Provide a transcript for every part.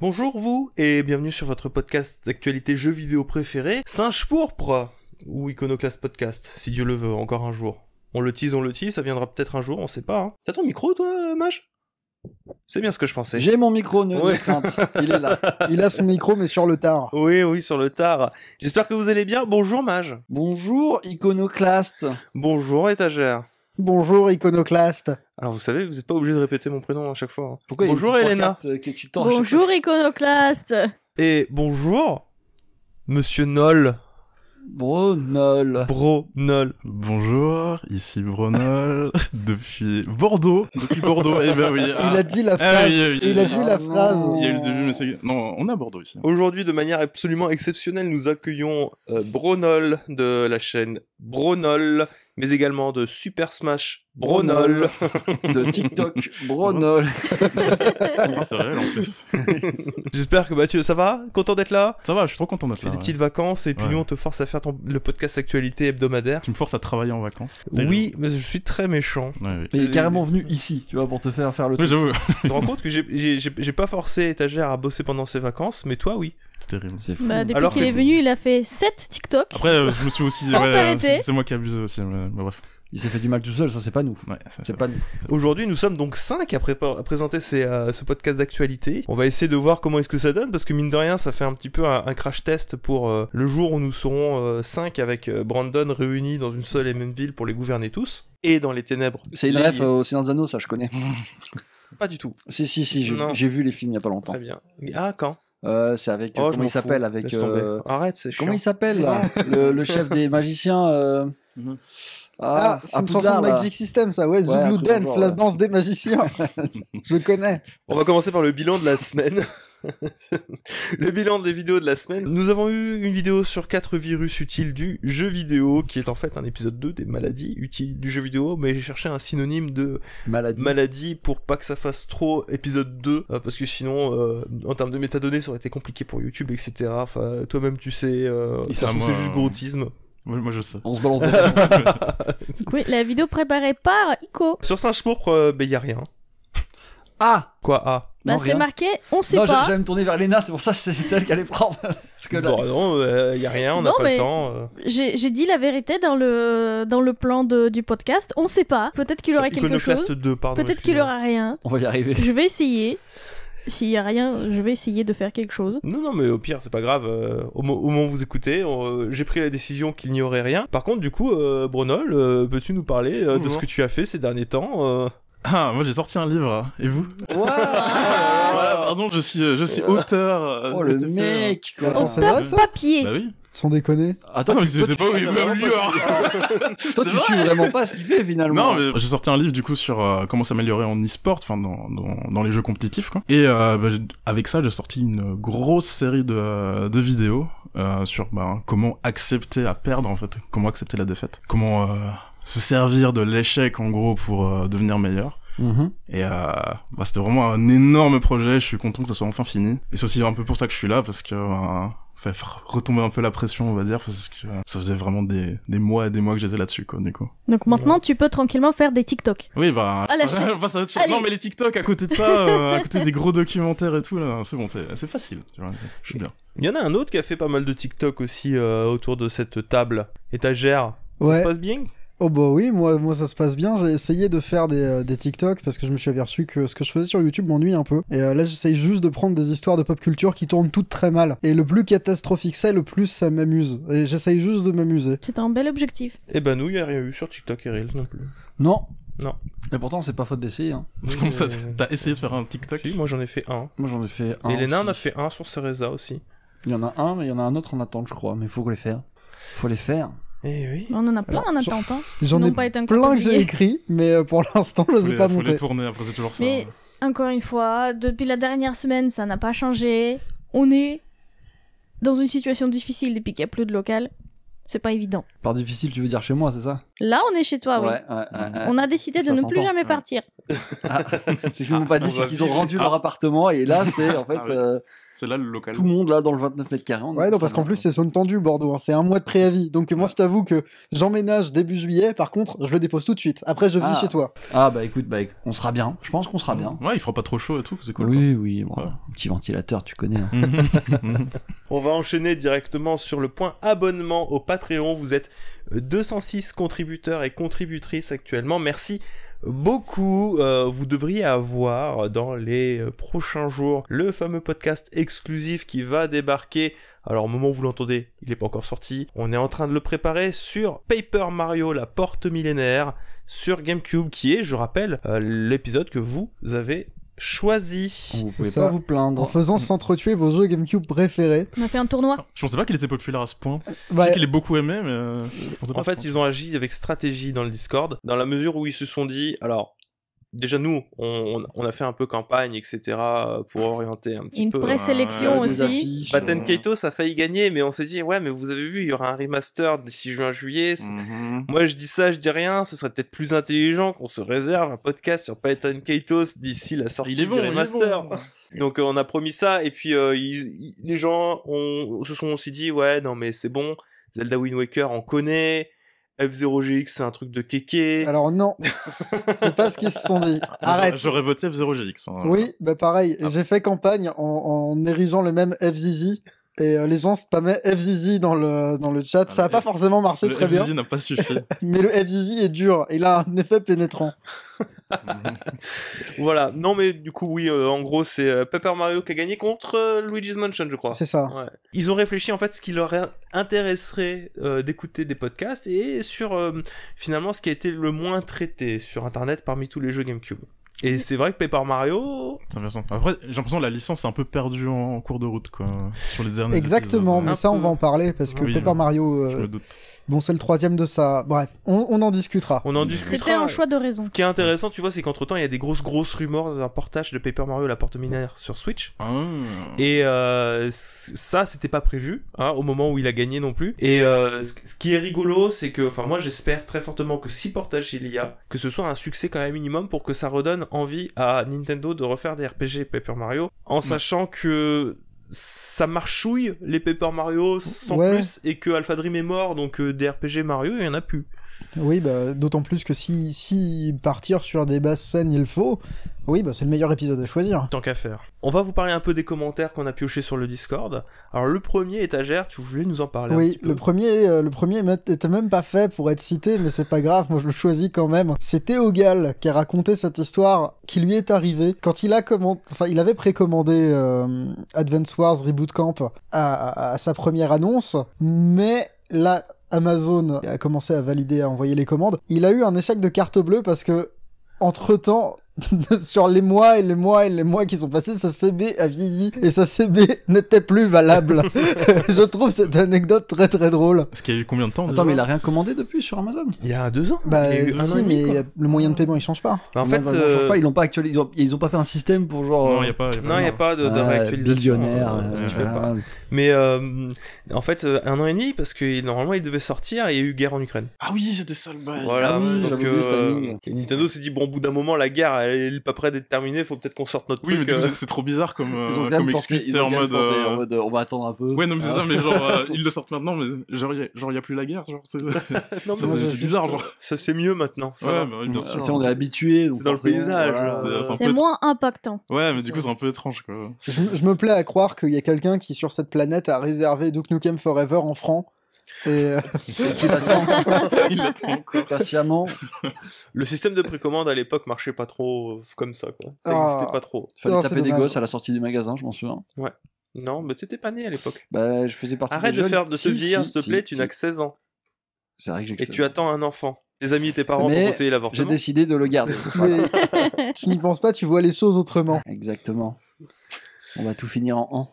Bonjour vous, et bienvenue sur votre podcast d'actualité jeux vidéo préféré, Singe Pourpre, ou Iconoclast Podcast, si Dieu le veut, encore un jour. On le tease, ça viendra peut-être un jour, on sait pas, hein. T'as ton micro toi, Mage ? C'est bien ce que je pensais. J'ai mon micro, ne Ouais. crainte, il est là. Il a son micro, mais sur le tard. Oui, sur le tard. J'espère que vous allez bien, bonjour Mage. Bonjour, Iconoclast. Bonjour Étagère. Bonjour, Iconoclast. Alors vous savez, vous n'êtes pas obligé de répéter mon prénom à chaque fois. Hein. Pourquoi il y a Bonjour une petite Elena. pancarte que tu tends à chaque fois. Bonjour Iconoclast. Et bonjour, Monsieur Noll. Bronol. Bronol. Bonjour, ici Bronol, depuis Bordeaux. Eh ben oui. Il a dit la phrase. oui. Il a dit la phrase. Il y a eu le début, mais c'est... Non, on est à Bordeaux ici. Aujourd'hui, de manière absolument exceptionnelle, nous accueillons Bronol de la chaîne Bronol, mais également de Super Smash Bronol. De TikTok, Bronol. C'est réel en plus. J'espère que Mathieu, ça va ? Content d'être là ? Ça va, je suis trop content d'être Tu fais là. des Ouais. petites vacances et puis Ouais. nous on te force à faire le podcast actualité hebdomadaire. Tu me forces à travailler en vacances. Oui, mais je suis très méchant. Ouais, oui. Il est carrément venu ici, tu vois, pour te faire le Oui, truc. j'avoue. Tu te rends compte que j'ai pas forcé Étagère à bosser pendant ses vacances, mais toi oui. C'est terrible. C'est fou. Bah, depuis Alors qu'il que- est venu, il a fait 7 TikTok. Après, je me suis aussi... Sans s'arrêter. c'est moi qui abuse aussi, mais bref. Il s'est fait du mal tout seul, ça c'est pas nous. Ouais, C'est pas nous. Aujourd'hui, nous sommes donc 5 à présenter ce podcast d'actualité. On va essayer de voir comment est-ce que ça donne, parce que mine de rien, ça fait un petit peu un crash test pour le jour où nous serons 5 avec Brandon réunis dans une seule et même ville pour les gouverner tous. Et dans les ténèbres. C'est une les- ref au Seigneur des Anneaux, ça je connais. Pas du tout. Si, Non. j'ai vu les films il y a pas longtemps. Très bien. Ah, quand C'est avec, Oh, je comment m'en il s'appelle fous. avec... Laisse tomber. Arrête, c'est chiant. Comment il s'appelle là le chef des magiciens Ah, c'est à une Poudlard, chanson de là. Magic System, ça. Ouais, Ouais, un Zulu truc dans le Dance, genre, la ouais. danse des magiciens. Je connais. On va commencer par le bilan de la semaine. Le bilan des vidéos de la semaine. Nous avons eu une vidéo sur 4 virus utiles du jeu vidéo, qui est en fait un épisode 2 des maladies utiles du jeu vidéo, mais j'ai cherché un synonyme de maladie pour pas que ça fasse trop épisode 2, parce que sinon, en termes de métadonnées, ça aurait été compliqué pour YouTube, etc. Enfin, toi-même tu sais, ça Ah, se trouve, moi, c'est juste gros autisme. Moi, je sais. On se balance des Oui, la vidéo préparée par Ico. Sur Singe Pourpre, y a rien. Ah Quoi, ah Bah, Non, c'est rien. marqué, on sait Non, pas. j'allais me tourner vers Léna, c'est pour ça que c'est elle qui allait prendre. Parce que là... Bon, non, y a rien, on n'a Non, pas mais- le temps. J'ai dit la vérité dans le plan du podcast. On sait pas. Peut-être qu'il aurait quelque Iconoclast chose. 2, pardon. Peut-être qu'il aura rien. On va y arriver. Je vais essayer. S'il y a rien, je vais essayer de faire quelque chose. Non, mais au pire, c'est pas grave. Au moment où vous écoutez, j'ai pris la décision qu'il n'y aurait rien. Par contre, du coup, Bronol, peux-tu nous parler de ce que tu as fait ces derniers temps Ah, moi j'ai sorti un livre. Et vous Waouh Voilà, pardon, je suis auteur. Oh de le cet effet, mec Mais attends, c'est vrai ça Papier. Bah oui. Sans déconner. Ah, Toi, toi, mais tu, c'était toi, pas où tu- il toi, m'a tu- lu. toi, tu suis vraiment pas ce qu'il fait finalement. Non, mais j'ai sorti un livre du coup sur comment s'améliorer en e-sport, enfin dans les jeux compétitifs quoi. Et avec ça, j'ai sorti une grosse série de vidéos sur comment accepter à perdre en fait, comment accepter la défaite, comment se servir de l'échec en gros pour devenir meilleur. Mhm. Et c'était vraiment un énorme projet, je suis content que ça soit enfin fini. Et c'est aussi un peu pour ça que je suis là, parce que fallait faire retomber un peu la pression, on va dire, parce que ça faisait vraiment des mois et des mois que j'étais là-dessus, quoi, du coup. Donc maintenant, tu peux tranquillement faire des TikTok. Oui, Ah, la chaîne. on passe à autre chose. Allez. Non, mais les TikTok à côté de ça, à côté des gros documentaires et tout, là, c'est bon, c'est facile, tu vois, je suis bien. Il y en a un autre qui a fait pas mal de TikTok aussi autour de cette table étagère. Ça Ouais. se passe bien Oh bah oui, moi ça se passe bien. J'ai essayé de faire des TikTok parce que je me suis aperçu que ce que je faisais sur YouTube m'ennuie un peu. Et là j'essaye juste de prendre des histoires de pop culture qui tournent toutes très mal. Et le plus catastrophique c'est, le plus ça m'amuse. Et j'essaye juste de m'amuser. C'est un bel objectif. Eh ben nous, il y a rien eu sur TikTok et Reels non plus. Non. Non. Et pourtant, c'est pas faute d'essayer. Hein. Comme ça, t'as essayé de faire un TikTok? Si, moi j'en ai fait un. Moi, j'en ai fait un. Et Elena en a aussi. fait un sur Cereza aussi. Il y en a un, mais il y en a un autre en attente, je crois. Mais il faut les faire. Faut les faire. Eh oui. On en a plein en Alors, attente. Hein. J'en Ils ai n'ont pas été encore plein que j'ai publiés. écrit, mais pour l'instant je les ai pas Faut les montés. tourner, après c'est toujours ça. Mais encore une fois, depuis la dernière semaine, ça n'a pas changé. On est dans une situation difficile depuis qu'il n'y a plus de local. C'est pas évident. Par difficile, tu veux dire chez moi, c'est ça? Là, on est chez toi, oui. Ouais. On a décidé de Ça ne plus s'entend. jamais Ouais. partir. Ah, c'est qu'ils n'ont pas dit, on c'est va qu'ils ont vivre. rendu leur appartement et là, c'est en fait Ah ouais. C'est là le local. tout le monde là dans le 29 mètres carrés. Ouais, non, parce qu'en plus, c'est zone tendue, Bordeaux. Hein. C'est un mois de préavis. Donc, moi, je t'avoue que j'emménage début juillet. Par contre, je le dépose tout de suite. Après, je vis chez toi. Ah bah écoute, on sera bien. Je pense qu'on sera bien. Ouais, il fera pas trop chaud et tout, c'est cool. Oui, bon, Ouais. un petit ventilateur, tu connais. Hein. On va enchaîner directement sur le point abonnement au Patreon. Vous êtes 206 contributeurs et contributrices actuellement. Merci beaucoup. Vous devriez avoir dans les prochains jours le fameux podcast exclusif qui va débarquer. Alors au moment où vous l'entendez, il n'est pas encore sorti. On est en train de le préparer sur Paper Mario, la porte millénaire, sur GameCube, qui est, je rappelle, l'épisode que vous avez choisi. Vous C'est pouvez ça. pas vous En plaindre. faisant s'entretuer vos jeux GameCube préférés. On a fait un tournoi. Je pensais pas qu'il était populaire à ce point. Je Bah, sais qu'il est beaucoup aimé, mais je pensais pas En fait, ils ont agi avec stratégie dans le Discord, dans la mesure où ils se sont dit, alors, déjà nous, on a fait un peu campagne, etc., pour orienter un petit Une peu. présélection Des aussi. affiches, Batten Keito, ça a failli gagner, mais on s'est dit, ouais, mais vous avez vu, il y aura un remaster d'ici juin-juillet. Mhm. Moi, je dis ça, je dis rien, ce serait peut-être plus intelligent qu'on se réserve un podcast sur Batten Kaitos d'ici la sortie Il est bon, du il est remaster. bon. Donc on a promis ça, et puis les gens se sont aussi dit, ouais, non mais c'est bon, Zelda Wind Waker, on connaît, F0GX, c'est un truc de kéké. alors non. C'est pas ce qu'ils se sont dit. Arrête. J'aurais voté F0GX. Hein. Oui, bah pareil. Ah. J'ai fait campagne en érigeant le même FZZ. Et les gens spammaient FZZ dans le chat. Ah, Ça a le pas F- forcément marché Le très bien. FZZ n'a pas suffi. Mais le FZZ est dur. Il a un effet pénétrant. Voilà, non mais du coup oui, en gros c'est Paper Mario qui a gagné contre Luigi's Mansion, je crois. C'est ça. Ouais. Ils ont réfléchi en fait ce qui leur intéresserait d'écouter des podcasts et sur finalement ce qui a été le moins traité sur internet parmi tous les jeux GameCube. Et c'est vrai que Paper Mario, C'est intéressant. Après, j'ai l'impression que la licence est un peu perdue en cours de route, quoi. Sur les derniers Exactement. épisodes. Mais Un ça, on peu. va en parler parce que Oui, Paper Mario, Je me doute. bon, c'est le 3e de ça. Bref, on en discutera. on en discutera. C'était un choix de raison. Ce qui est intéressant, tu vois, c'est qu'entre temps, il y a des grosses rumeurs d'un portage de Paper Mario la porte millénaire sur Switch. Ah. Et ça, c'était pas prévu, hein, au moment où il a gagné non plus. Et ce qui est rigolo, c'est que, enfin, moi, j'espère très fortement que si portage il y a, que ce soit un succès quand même minimum pour que ça redonne envie à Nintendo de refaire des RPG Paper Mario, en sachant que ça marchouille les Paper Mario sans Ouais. plus, et que Alpha Dream est mort, donc des RPG Mario, il y en a plus. Oui, bah, d'autant plus que si partir sur des basses scènes il faut, oui, bah, c'est le meilleur épisode à choisir. Tant qu'à faire. On va vous parler un peu des commentaires qu'on a piochés sur le Discord. Alors le premier, Étagère, tu voulais nous en parler un Oui, petit peu. le premier était même pas fait pour être cité, mais c'est pas grave, moi je le choisis quand même. C'est Théo Gall qui a raconté cette histoire qui lui est arrivée quand il avait précommandé Advance Wars Reboot Camp à sa première annonce, mais là, Amazon a commencé à valider, à envoyer les commandes. Il a eu un échec de carte bleue parce que, entre-temps, sur les mois et les mois et les mois qui sont passés, sa CB a vieilli et sa CB n'était plus valable. Je trouve cette anecdote très très drôle. Parce qu'il y a eu combien de temps Attends, déjà mais il a rien commandé depuis sur Amazon? Il y a 2 ans. Bah Il y a eu un an si, et demi, mais quoi. le moyen de paiement il change pas. En Non, fait, bah, non, change pas, ils l'ont pas actualisé. Ils ont pas fait un système pour genre. Non, il y a pas. non, il n'y a pas de réactualisation. Billionnaire. Je sais pas. Mais en fait, 1 an et demi, parce que normalement il devait sortir et il y a eu guerre en Ukraine. Ah oui, c'était ça le bail. Voilà, Ah oui, donc j'avais oublié ce timing. et Nintendo s'est dit, bon, au bout d'un moment, la guerre, elle est pas près d'être terminée, faut peut-être qu'on sorte notre Oui, mais truc. du coup, c'est trop bizarre comme, Ils ont quand comme même excuse, tenté, c'est en mode. on va attendre un peu. Ouais, non, mais c'est ça, mais genre, ils le sortent maintenant, mais genre, y a plus la guerre, genre, c'est Non, mais ça, moi, c'est bizarre, genre. ça c'est mieux maintenant. ça Ouais, va. mais oui, bien sûr. C'est on est habitué. donc C'est dans le forcément, paysage, voilà. C'est un C'est peu moins impactant. Ouais, mais du coup, c'est un peu étrange, quoi. Je me plais à croire qu'il y a quelqu'un qui sur cette planète a réservé Duke Nukem Forever en francs. Et Qui l'attend Il l'attend encore. patiemment. Le système de précommande à l'époque marchait pas trop comme ça, quoi. Ça Ah. existait pas trop. Fallait Non, taper c'est des dommage. gosses à la sortie du magasin, je m'en souviens. Non, mais t'étais pas né à l'époque. Bah, je faisais partie Arrête des de jeunes. te Si, dire, si, s'il te si, plaît, tu si. n'as que 16 ans. C'est vrai que j'ai que Et 16 tu ans. attends un enfant. Tes amis et tes parents Mais t'ont conseillé J'ai l'avortement. décidé de le garder. mais tu n'y penses pas, tu vois les choses autrement. Exactement. On va tout finir en an.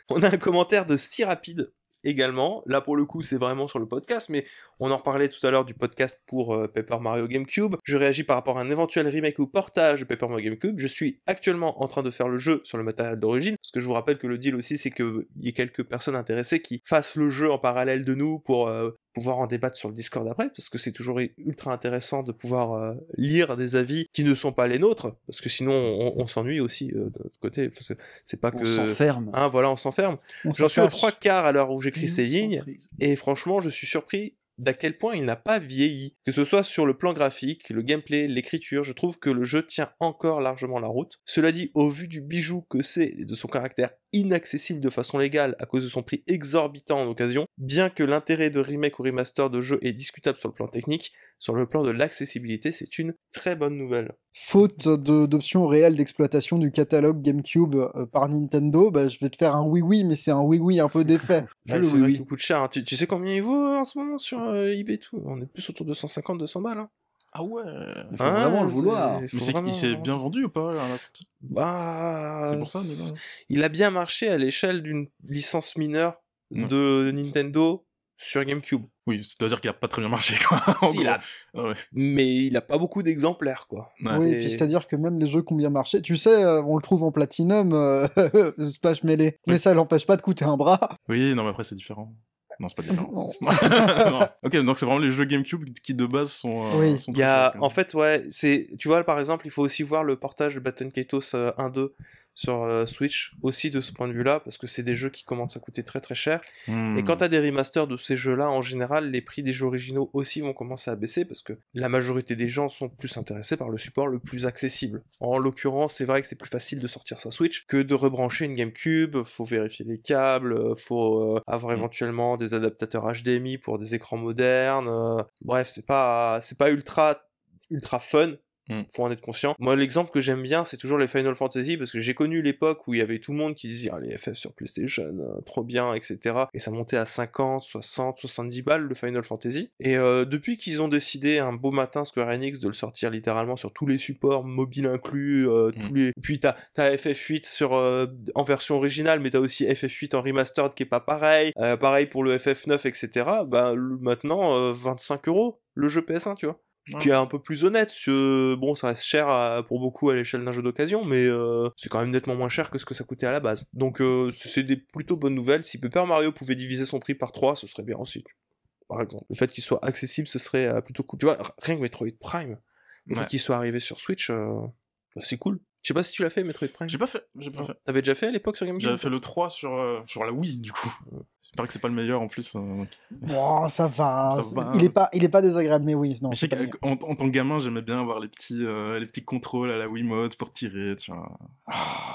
On a un commentaire de Si Rapide également. Là, pour le coup, c'est vraiment sur le podcast, mais on en reparlait tout à l'heure du podcast pour Paper Mario GameCube. Je réagis par rapport à un éventuel remake ou portage de Paper Mario GameCube. Je suis actuellement en train de faire le jeu sur le matériel d'origine, parce que je vous rappelle que le deal aussi, c'est qu'il y ait quelques personnes intéressées qui fassent le jeu en parallèle de nous pour pouvoir en débattre sur le Discord après, parce que c'est toujours ultra intéressant de pouvoir lire des avis qui ne sont pas les nôtres, parce que sinon on s'ennuie aussi de notre côté. C'est pas On que... s'enferme. Hein, voilà, on s'enferme. On J'en suis aux s'attache. 3/4 à l'heure où j'écris ces lignes, Surprise. et franchement, je suis surpris d'à quel point il n'a pas vieilli. Que ce soit sur le plan graphique, le gameplay, l'écriture, je trouve que le jeu tient encore largement la route. Cela dit, au vu du bijou que c'est et de son caractère inaccessible de façon légale à cause de son prix exorbitant en occasion, bien que l'intérêt de remake ou remaster de jeu est discutable sur le plan technique, sur le plan de l'accessibilité, c'est une très bonne nouvelle. Faute d'options réelles d'exploitation du catalogue GameCube par Nintendo, bah, je vais te faire un oui-oui, mais c'est un oui-oui un peu défait. Ouais, le c'est vrai oui. qu'il coûte cher, hein. Tu sais combien il vaut en ce moment sur eBay et tout? On est plus autour de 150-200 balles. Hein. Ah ouais. Il faut vraiment le vouloir. Mais il s'est bien vendu ou pas à la sortie? Bah, C'est pour ça, mais là. il a bien marché à l'échelle d'une licence mineure de Nintendo sur GameCube. Oui, c'est-à-dire qu'il a pas très bien marché, quoi. en Si, il gros. a- Ah ouais. Mais il a pas beaucoup d'exemplaires, quoi. Ouais. Oui, C'est- et puis c'est-à-dire que même les jeux qui ont bien marché, tu sais, on le trouve en Platinum, Splash Melee, mais ça l'empêche pas de coûter un bras. Oui, non, mais après, c'est différent. Non, c'est pas différent. Non. Non. Ok, donc c'est vraiment les jeux GameCube qui de base sont. Oui. sont Il y a, très chers, en fait, ouais, c'est, tu vois, par exemple, il faut aussi voir le portage de Baton Kaitos 1-2 sur Switch, aussi de ce point de vue-là, parce que c'est des jeux qui commencent à coûter très très cher. quand même. Et quand t'as des remasters de ces jeux-là, en général, les prix des jeux originaux aussi vont commencer à baisser, parce que la majorité des gens sont plus intéressés par le support le plus accessible. En l'occurrence, c'est vrai que c'est plus facile de sortir sa Switch que de rebrancher une GameCube, faut vérifier les câbles, faut avoir éventuellement des adaptateurs HDMI pour des écrans modernes, bref, c'est pas ultra fun. Faut en être conscient. Moi, l'exemple que j'aime bien, c'est toujours les Final Fantasy, parce que j'ai connu l'époque où il y avait tout le monde qui disait, ah, les FF sur PlayStation, trop bien, etc. Et ça montait à 50, 60, 70 balles, le Final Fantasy. Et depuis qu'ils ont décidé, un beau matin, Square Enix, de le sortir littéralement sur tous les supports, mobiles inclus, tous les... Puis t'as FF8 sur, en version originale, mais t'as aussi FF8 en remastered qui est pas pareil. Pareil pour le FF9, etc. Bah, maintenant, 25€ le jeu PS1, tu vois. Ce qui est un peu plus honnête, parce que, bon, ça reste cher pour beaucoup à l'échelle d'un jeu d'occasion, mais c'est quand même nettement moins cher que ce que ça coûtait à la base. Donc c'est des plutôt bonnes nouvelles. Si Paper Mario pouvait diviser son prix par 3, ce serait bien aussi. Par exemple, le fait qu'il soit accessible, ce serait plutôt cool. Tu vois, rien que Metroid Prime, le fait qu'il soit arrivé sur Switch, bah, c'est cool. Je sais pas si tu l'as fait, Metroid Prime. J'ai pas fait. T'avais déjà fait à l'époque sur GameCube? J'avais fait le 3 sur la Wii, du coup. Il paraît que c'est pas le meilleur en plus. Bon, ça va. Ça va. Il est pas désagréable, mais oui, non. Mais je c'est sais pas le qu'en tant que gamin, j'aimais bien avoir les petits contrôles à la Wiimote pour tirer, tu vois.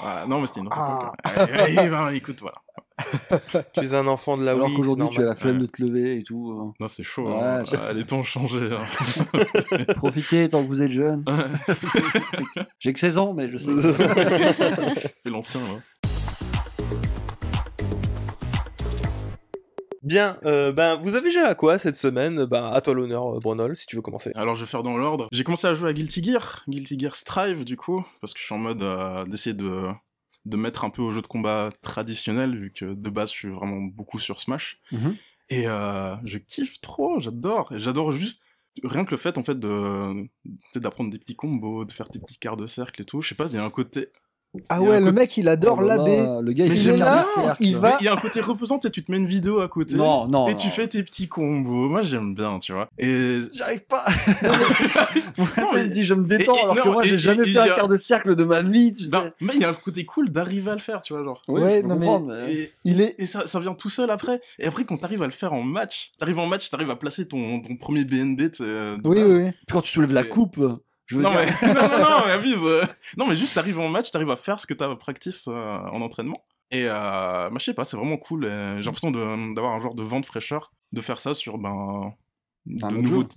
Voilà. Non, mais c'était une autre époque. Eh ben, écoute, voilà. Tu es un enfant de la Alors Wii. qu'aujourd'hui, c'est tu as la normal. flemme de te lever et tout. Non, c'est chaud. Ouais, hein. c'est- Les temps ont changé. Hein. Profitez tant que vous êtes jeune. J'ai que 16 ans, mais je sais. Fais l'ancien, là. Bien, ben, vous avez joué à quoi cette semaine? Ben, à toi l'honneur, Brunol, si tu veux commencer. Alors, je vais faire dans l'ordre. J'ai commencé à jouer à Guilty Gear Strive, du coup, parce que je suis en mode d'essayer de mettre un peu au jeu de combat traditionnel, vu que de base, je suis vraiment beaucoup sur Smash. Mhm. Et je kiffe trop, j'adore. Et j'adore juste rien que le fait, en fait, d'apprendre des petits combos, de faire des petits quarts de cercle et tout. Je sais pas, il y a un côté... Ah Il y a ouais, un le côté- mec, il adore Oh là l'AB. là, le gars, Mais il j'aime est là, bien. il va- Il y a un côté reposant, tu sais, tu te mets une vidéo à côté. Non, non. Et non. tu fais tes petits combos. Moi, j'aime bien, tu vois. Et J'arrive pas. Non, Il mais- me dit je me détends et- alors que non, moi j'ai et- jamais et- fait un il y a- quart de cercle de ma vie, tu sais. non, mais il y a un côté cool d'arriver à le faire, tu vois, genre. Oui, Ouais, je peux non, mais- comprendre, mais- Et, Il est. et ça vient tout seul après. Et après, quand t'arrives à le faire en match, t'arrives à placer ton premier BNB, tu sais, de Oui, base. oui, oui. Puis quand tu soulèves la Et- coupe, je veux Non, dire. mais, non, mais abuse. Non, mais juste, t'arrives en match, t'arrives à faire ce que t'as practice en entraînement. Et, bah, je sais pas, c'est vraiment cool. Et j'ai l'impression d'avoir un genre de vent de fraîcheur, de faire ça sur,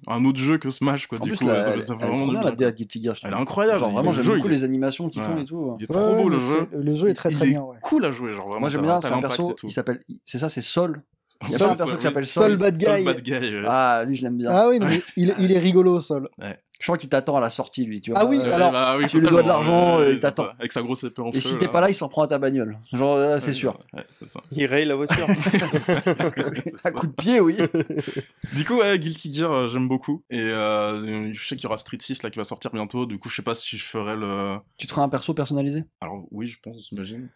un autre jeu que Smash, quoi. En Du plus, coup, la- ça elle fait est vraiment trop du bien bien, la DA quoi. de Guilty Gear. je Elle est trouve. incroyable. Genre vraiment, Le j'aime jeu, beaucoup il est- les animations qu'ils font Ouais. et tout. Il est Ouais, trop beau, ouais, le mais jeu. le jeu est très très Il est bien, ouais. cool à jouer, genre vraiment. Moi j'aime t'as- bien, t'as c'est un l'impact perso, et tout. il s'appelle. C'est ça, c'est Sol. Il y a Ça, pas un ça, perso qui oui. s'appelle Sol Sol. Bad Sol Guy. Bad Guy, ouais. Ah, lui je l'aime bien. Ah oui, non, mais il est rigolo, Sol. Je crois qu'il t'attend à la sortie, lui, tu vois. Ah oui, alors, bah oui, tu lui dois de totalement, l'argent, ouais, il t'attend. c'est ça. Avec sa grosse épée en feu. Et si t'es pas là, il s'en prend à ta bagnole. Genre, c'est sûr. Ouais, c'est ça. Il raye la voiture. Un coup de pied, oui. Du coup, ouais, Guilty Gear, j'aime beaucoup. Et je sais qu'il y aura Street 6 là qui va sortir bientôt. Du coup, je sais pas si je ferai le. Tu te feras un perso personnalisé? Alors oui, je pense, j'imagine.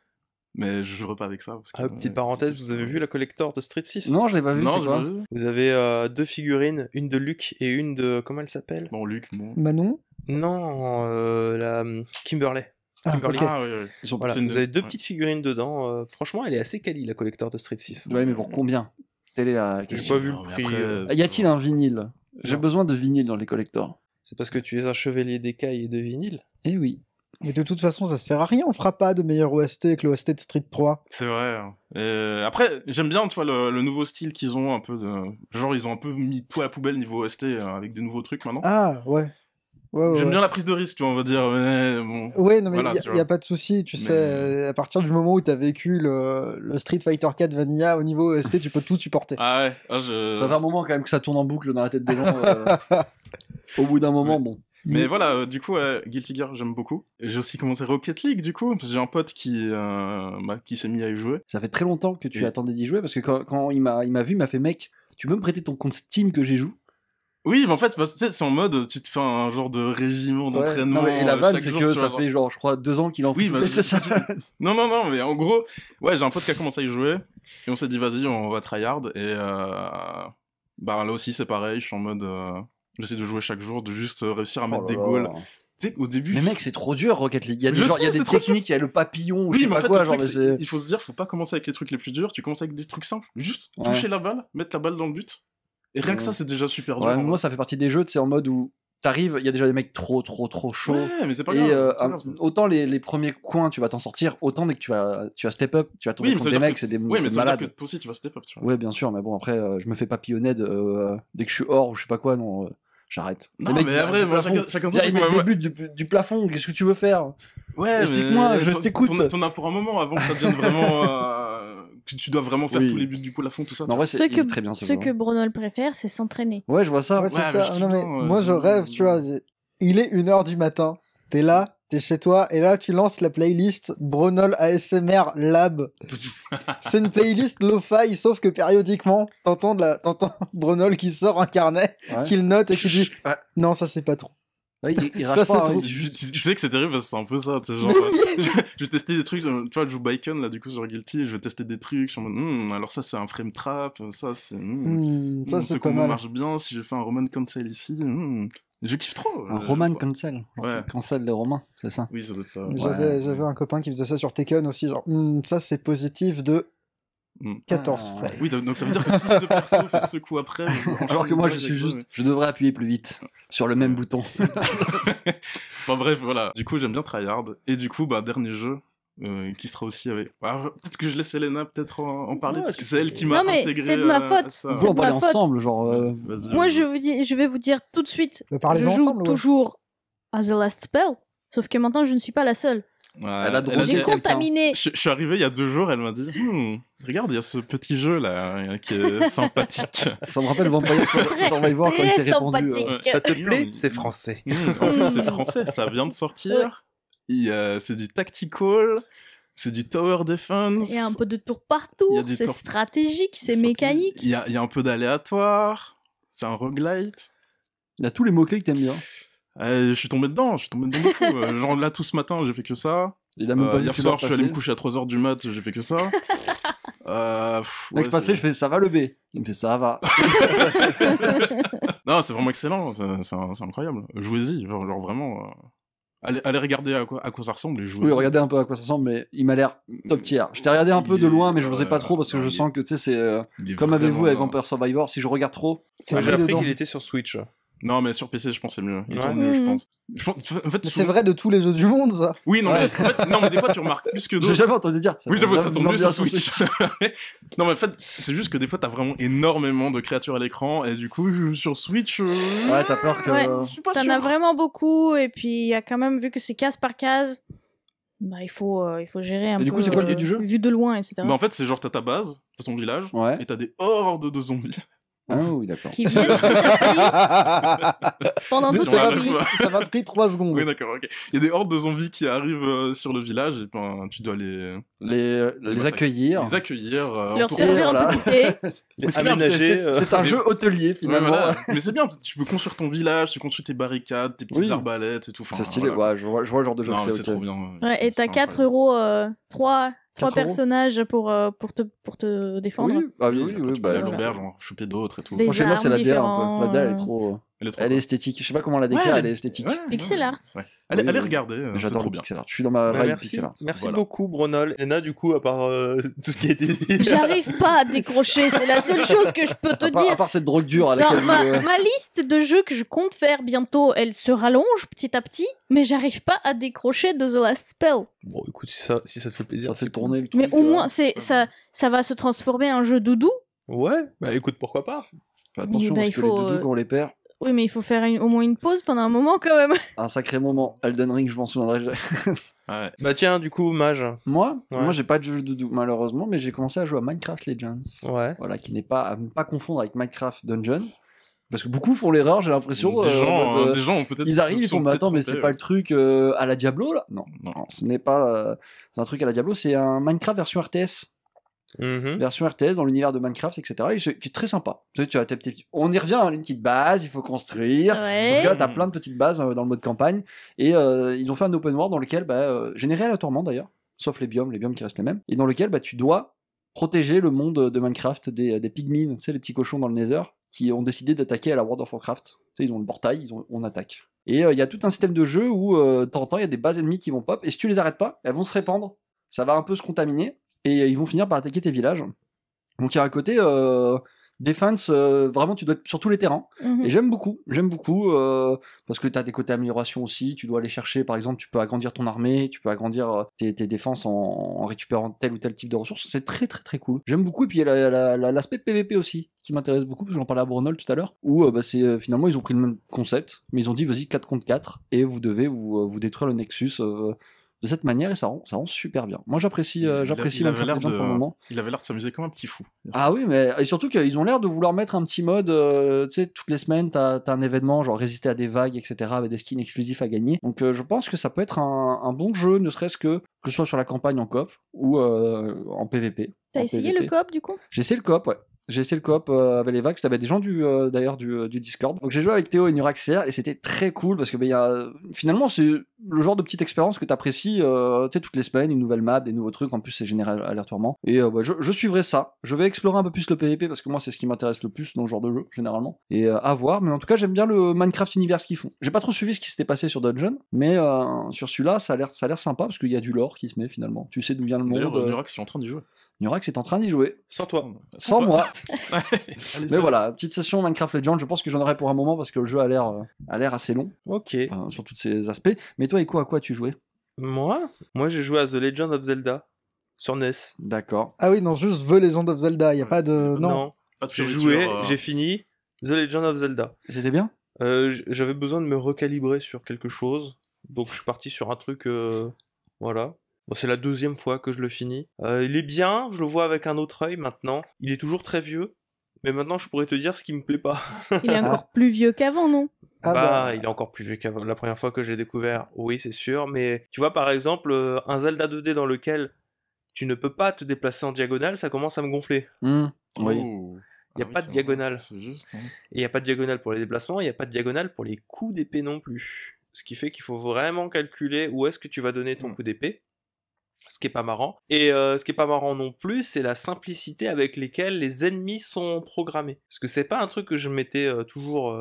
Mais je jouerai pas avec ça. Parce que, Petite parenthèse, vous avez vu la collector de Street 6? Non, je l'ai pas vu, Non, c'est j'ai quoi pas vu. Vous avez 2 figurines, une de Luke et une de... Comment elle s'appelle? Bon, Luc, bon. Manon? Non, la Kimberly. Ah, Kimberly. ok. Ah, oui. Ils sont Voilà, c'est une vous avez 2 ouais. petites figurines dedans. Franchement, elle est assez quali, la collector de Street 6. Ouais, mais pour combien? Telle est la J'ai question. pas vu Non, le mais prix. après, Y a-t-il un vinyle? J'ai Non. besoin de vinyle dans les collectors. C'est parce que tu es un chevalier d'écaille et de vinyle. Eh oui. Mais de toute façon, ça sert à rien, on fera pas de meilleur OST que l'OST de Street 3. C'est vrai. Après, j'aime bien, tu vois, le nouveau style qu'ils ont un peu de... Genre, ils ont un peu mis tout à la poubelle niveau OST avec des nouveaux trucs maintenant. Ah, ouais. Ouais, J'aime ouais. bien la prise de risque, tu vois, on va dire, mais bon... Ouais, non, mais Voilà, tu y a vois. pas de souci, tu Mais- sais, à partir du moment où t'as vécu le Street Fighter 4 Vanilla au niveau OST, tu peux tout supporter. Ah ouais, Ça fait un moment quand même que ça tourne en boucle dans la tête des gens. Au bout d'un moment, bon. Mais voilà, du coup, Guilty Gear, j'aime beaucoup. Et j'ai aussi commencé Rocket League, du coup, parce que j'ai un pote qui s'est mis à y jouer. Ça fait très longtemps que tu Et- attendais d'y jouer parce que quand il m'a vu, il m'a fait mec, tu peux me prêter ton compte Steam que j'y joue? Oui, mais en fait, tu sais, c'est en mode, tu te fais un genre de régiment Ouais. d'entraînement. Non, mais, et la vanne, chaque c'est jour, que tu ça vas fait genre, je crois, 2 ans qu'il en fait. Oui, toutes bah, les sessions. Non, mais en gros, ouais, j'ai un pote qui a commencé à y jouer, et on s'est dit, vas-y, on va tryhard, et bah là aussi, c'est pareil, je suis en mode, j'essaie de jouer chaque jour, de juste réussir à mettre Oh des là goals. là. Tu sais, au début... Mais mec, c'est trop dur Rocket League. Il y a des, Je genre, il y a sais, des c'est trop techniques, il y a le papillon, ou je Oui, sais mais en pas fait, quoi, le genre, truc, mais c'est- c'est. il faut se dire, faut pas commencer avec les trucs les plus durs, tu commences avec des trucs simples. Juste Ouais. toucher la balle, mettre la balle dans le but. Et rien que ça, Ouais. c'est déjà super dur. Ouais, en moi, vrai. ça fait partie des jeux, tu sais, en mode où t'arrives, il y a déjà des mecs trop chauds. Ouais, mais c'est pas Et grave. c'est pas grave, ça. autant les premiers coins, tu vas t'en sortir, autant dès que tu vas step up, tu vas tomber Oui, mais contre ça veut des dire mecs, que- c'est des Oui, mais c'est ça veut dire malade. que toi aussi, tu vas step up, tu vois. Ouais, bien sûr, mais bon, après, je me fais papillonner dès que je suis hors ou je sais pas quoi, non, j'arrête. Non, Les mecs, mais ils après, arrivent du moi, plafond. chacun son Ils truc, mettent moi, des buts du plafond, qu'est-ce que tu veux faire? Ouais, Explique-moi, mais je t'écoute. T'en as pour un moment avant que ça devienne vraiment. Que tu dois vraiment faire Oui. tous les buts du plafond, tout ça. Non, ouais, Ce il est que, très bien, ce ce jeu. que Brunel préfère, c'est s'entraîner. Ouais, je vois ça. Ouais, c'est Ouais, mais ça. je Non, mais kiffe bien, moi, je rêve, tu vois. Il est 1h du matin. T'es là, t'es chez toi, et là, tu lances la playlist Brunel ASMR Lab. C'est une playlist lo-fi, sauf que périodiquement, t'entends Brunel qui sort un carnet, Ouais. qu'il note et qui dit Ouais. non, ça c'est pas trop. Ouais, il Ça, rage c'est pas, hein, trop. il dit juste- Tu sais que c'est terrible parce que c'est un peu ça, tu sais, genre. Je vais tester des trucs, tu vois, je joue Bacon là, du coup, sur Guilty, et je vais tester des trucs, je suis en mode, alors ça, c'est un frame trap, ça, c'est. Ça ce c'est pas combo mal. marche bien, si je fais un Roman cancel ici, je kiffe trop. Un Roman cancel. Genre, Ouais. tu cancel les Romains, c'est ça. Oui, ça doit être ça. J'avais un copain qui faisait ça sur Tekken aussi, genre ça c'est positif de Mm. 14 Ah. frères. Oui, donc ça veut dire que si ce perso fait ce coup après. Alors que moi, je suis juste, je devrais appuyer plus vite sur le même bouton. Enfin bref, voilà. Du coup, j'aime bien tryhard. Et du coup, bah, dernier jeu. Qui sera aussi avec. Alors, peut-être que je laisse Elena peut-être en parler, Ouais, parce que c'est elle qui m'a Non, mais intégré. c'est de ma à faute. ça. On C'est peut en de parler ma faute. ensemble, genre. Vas-y. Moi, je vais vous dire tout de suite, Parlez je joue ensemble. Ouais. toujours à The Last Spell, sauf que maintenant, je ne suis pas la seule. Ouais, Elle a drogué J'ai quelqu'un. contaminé. Je suis arrivé il y a 2 jours, elle m'a dit regarde, il y a ce petit jeu là qui est sympathique. Ça me rappelle Vampire Survivor quand il s'est Très répandu. sympathique. Ça te plaît? Non, C'est français. En plus, c'est français, ça vient de sortir. C'est du tactical, c'est du tower defense. Il y a un peu de tour Il y partout, a du c'est tour- stratégique, c'est mécanique. Il y a un peu d'aléatoire. C'est un roguelite. Il y a tous les mots-clés que t'aimes bien. Je suis tombé dedans de fou. Genre là, tout ce matin, j'ai fait que ça. Il a même pas vu Hier que soir, l'heure je suis allé me passait. coucher à 3h du mat, j'ai fait que ça. Mec, je passais, je fais ça va le B. Il me fait ça va. Non, c'est vraiment excellent, c'est incroyable. Jouez-y, genre vraiment. Allez regarder à quoi ça ressemble et jouez-y. Oui, regardez un peu à quoi ça ressemble, mais il m'a l'air top tier. Je t'ai regardé un peu de loin, mais je n'osais pas trop parce que je sens que tu sais, c'est Il est comme avec vous avec vraiment- Vampire Survivor. Si je regarde trop, T'es J'ai pris appris dedans. qu'il était sur Switch. Non, mais sur PC, je pense que c'est mieux. Il Ouais. tourne mieux, je Mhm. pense. En fait, Mais c'est vrai de tous les jeux du monde, ça. Oui, non, mais, en fait, non, mais des fois, tu remarques plus que j'ai d'autres. jamais entendu dire. Oui, j'avoue, ça tourne mieux bien sur Switch. Non, mais en fait, c'est juste que des fois, t'as vraiment énormément de créatures à l'écran, et du coup, sur Switch, Ouais, t'as peur que. Ouais. je suis pas T'en sûr. as vraiment beaucoup, et puis il y a quand même, vu que c'est case par case, bah, il faut gérer un peu. du coup, c'est quoi le but du jeu Vu de loin, etc. Mais en fait, c'est genre, t'as ta base, t'as ton village, Ouais. et t'as des hordes de zombies. Ah oui, d'accord. Qui viennent petit à petit pendant toute Ouais, sa la vie. fois. Ça m'a pris 3 secondes. Oui, d'accord, ok. Il y a des hordes de zombies qui arrivent sur le village, et ben, tu dois les Les accueillir. accueillir. Leur en servir voilà. un petit thé. Les c'est bien, aménager. C'est un mais- jeu hôtelier Ouais, finalement. voilà. Mais c'est bien, tu peux construire ton village, tu construis tes barricades, tes petites Oui. arbalètes et tout. Enfin, C'est stylé, voilà. ouais, je vois le genre de jeu Non, que mais c'est. c'est ok. trop bien. Ouais, et C'est t'as 4 incroyable. euros, 3 3 4 € personnages pour te défendre. Oui, Après, tu peux aller à voilà. l'auberge, en choper d'autres et tout. Des Moi, chez moi, c'est la armes DA un peu. La DA, elle est différentes. trop. Elle est trop Elle est cool. esthétique. Je sais pas comment la décrire, elle est esthétique. Ouais, Pixel art. Ouais. Allez, Oui, allez oui. regarder, c'est J'adore trop le bien. pixel art. Je suis dans ma vibe merci, pixel art. merci Voilà. beaucoup, Bronol. Lena, du coup, à part tout ce qui a été dit. J'arrive pas à décrocher, c'est la seule chose que je peux te À dire. part cette drogue dure à Genre, laquelle ma liste de jeux que je compte faire bientôt, elle se rallonge petit à petit, mais j'arrive pas à décrocher de The Last Spell. Bon, écoute, si ça te fait plaisir. ça fait c'est cool. tourner le truc. Mais au moins, ça va se transformer en jeu doudou. Ouais, bah écoute, pourquoi pas. Fais attention, Bah, parce il que faut, les doudous, quand on les perd, Oui, mais il faut faire au moins une pause pendant un moment quand même. un sacré moment. Elden Ring, je m'en souviendrai. Ouais. Bah tiens, du coup, Mage. Moi, Ouais. moi, j'ai pas de jeu doudou, malheureusement, mais j'ai commencé à jouer à Minecraft Legends. Ouais. Voilà, qui n'est pas à ne pas confondre avec Minecraft Dungeon. Parce que beaucoup font l'erreur, j'ai l'impression. Des gens ont peut-être. Ils arrivent, ils sont font, mais peut-être attends, mais trompés, c'est pas le truc à la Diablo là? Non, Non. non, ce n'est pas. C'est un truc à la Diablo, c'est un Minecraft version RTS. Mhm. Version RTS dans l'univers de Minecraft, etc. Et qui est très sympa. Tu as tes petits. On y revient, hein, une petite base, il faut construire. Ouais. Donc là, t'as plein de petites bases dans le mode campagne. Et ils ont fait un open world dans lequel, généré aléatoirement d'ailleurs, sauf les biomes qui restent les mêmes, et dans lequel tu dois protéger le monde de Minecraft des pygmies, tu sais, les petits cochons dans le Nether, qui ont décidé d'attaquer à la World of Warcraft. Tu sais, ils ont le portail, on attaque. Et il y a tout un système de jeu où, de temps en temps, il y a des bases ennemies qui vont pop, et si tu les arrêtes pas, elles vont se répandre, ça va un peu se contaminer, et ils vont finir par attaquer tes villages. Donc il y a un côté defense, vraiment tu dois être sur tous les terrains. Mhm. Et j'aime beaucoup, parce que tu as des côtés amélioration aussi, tu dois aller chercher, par exemple, tu peux agrandir ton armée, tu peux agrandir tes défenses en récupérant tel ou tel type de ressources, c'est très très très cool. J'aime beaucoup, et puis il y a l'aspect PVP aussi, qui m'intéresse beaucoup, parce que j'en parlais à Brunol tout à l'heure, où finalement ils ont pris le même concept, mais ils ont dit vas-y 4 contre 4, et vous devez vous détruire le Nexus de cette manière, et ça rend super bien. Moi j'apprécie Il avait Minecraft l'air Legends pour le moment. Il avait l'air de s'amuser comme un petit fou. Ah oui, mais et surtout qu'ils ont l'air de vouloir mettre un petit mode, tu sais, toutes les semaines, t'as un événement, genre résister à des vagues, etc., avec des skins exclusifs à gagner. Donc je pense que ça peut être un bon jeu, ne serait-ce que ce soit sur la campagne en coop ou en PVP. T'as En essayé PVP. le coop du coup? J'ai essayé le coop, ouais. J'ai essayé le coop avec les vagues, c'était des gens d'ailleurs du Discord. Donc j'ai joué avec Théo et Nuraxer et c'était très cool parce que finalement c'est le genre de petite expérience que t'apprécies, tu sais, toutes les semaines, une nouvelle map, des nouveaux trucs, en plus c'est généré aléatoirement. Et je suivrai ça. Je vais explorer un peu plus le PvP parce que moi c'est ce qui m'intéresse le plus dans ce genre de jeu, généralement. Et à voir, mais en tout cas j'aime bien le Minecraft univers qu'ils font. J'ai pas trop suivi ce qui s'était passé sur Dungeon, mais sur celui-là ça a l'air sympa parce qu'il y a du lore qui se met finalement. Tu sais d'où vient le D'ailleurs, monde. Nurax, il est en train d'y jouer. Nurax est en train d'y jouer. Sans toi. Sans moi. Allez, Mais voilà, petite session Minecraft Legends, je pense que j'en aurai pour un moment parce que le jeu a l'air assez long Ok. sur tous ces aspects. Mais toi, Eko, à quoi tu jouais? Moi j'ai joué à The Legend of Zelda sur NES. D'accord. Ah oui, non, juste The Legend of Zelda, y a pas de... Non. Pas de J'ai fioriture, joué, j'ai fini The Legend of Zelda. C'était bien? J'avais besoin de me recalibrer sur quelque chose, donc je suis parti sur un truc, voilà. Bon, c'est la 2e fois que je le finis. Il est bien, je le vois avec un autre œil maintenant. Il est toujours très vieux, mais maintenant je pourrais te dire ce qui me plaît pas. Il est encore plus vieux qu'avant, non? Ah bah, il est encore plus vieux qu'avant. La première fois que j'ai découvert, oui, c'est sûr, mais tu vois, par exemple, un Zelda 2D dans lequel tu ne peux pas te déplacer en diagonale, ça commence à me gonfler. Oui. Oh. Y a pas de c'est diagonale. vrai, C'est juste. Hein. Et il n'y a pas de diagonale pour les déplacements, il n'y a pas de diagonale pour les coups d'épée non plus. Ce qui fait qu'il faut vraiment calculer où est-ce que tu vas donner ton coup d'épée. Ce qui est pas marrant. Et ce qui est pas marrant non plus, c'est la simplicité avec lesquelles les ennemis sont programmés. Parce que c'est pas un truc que je m'étais toujours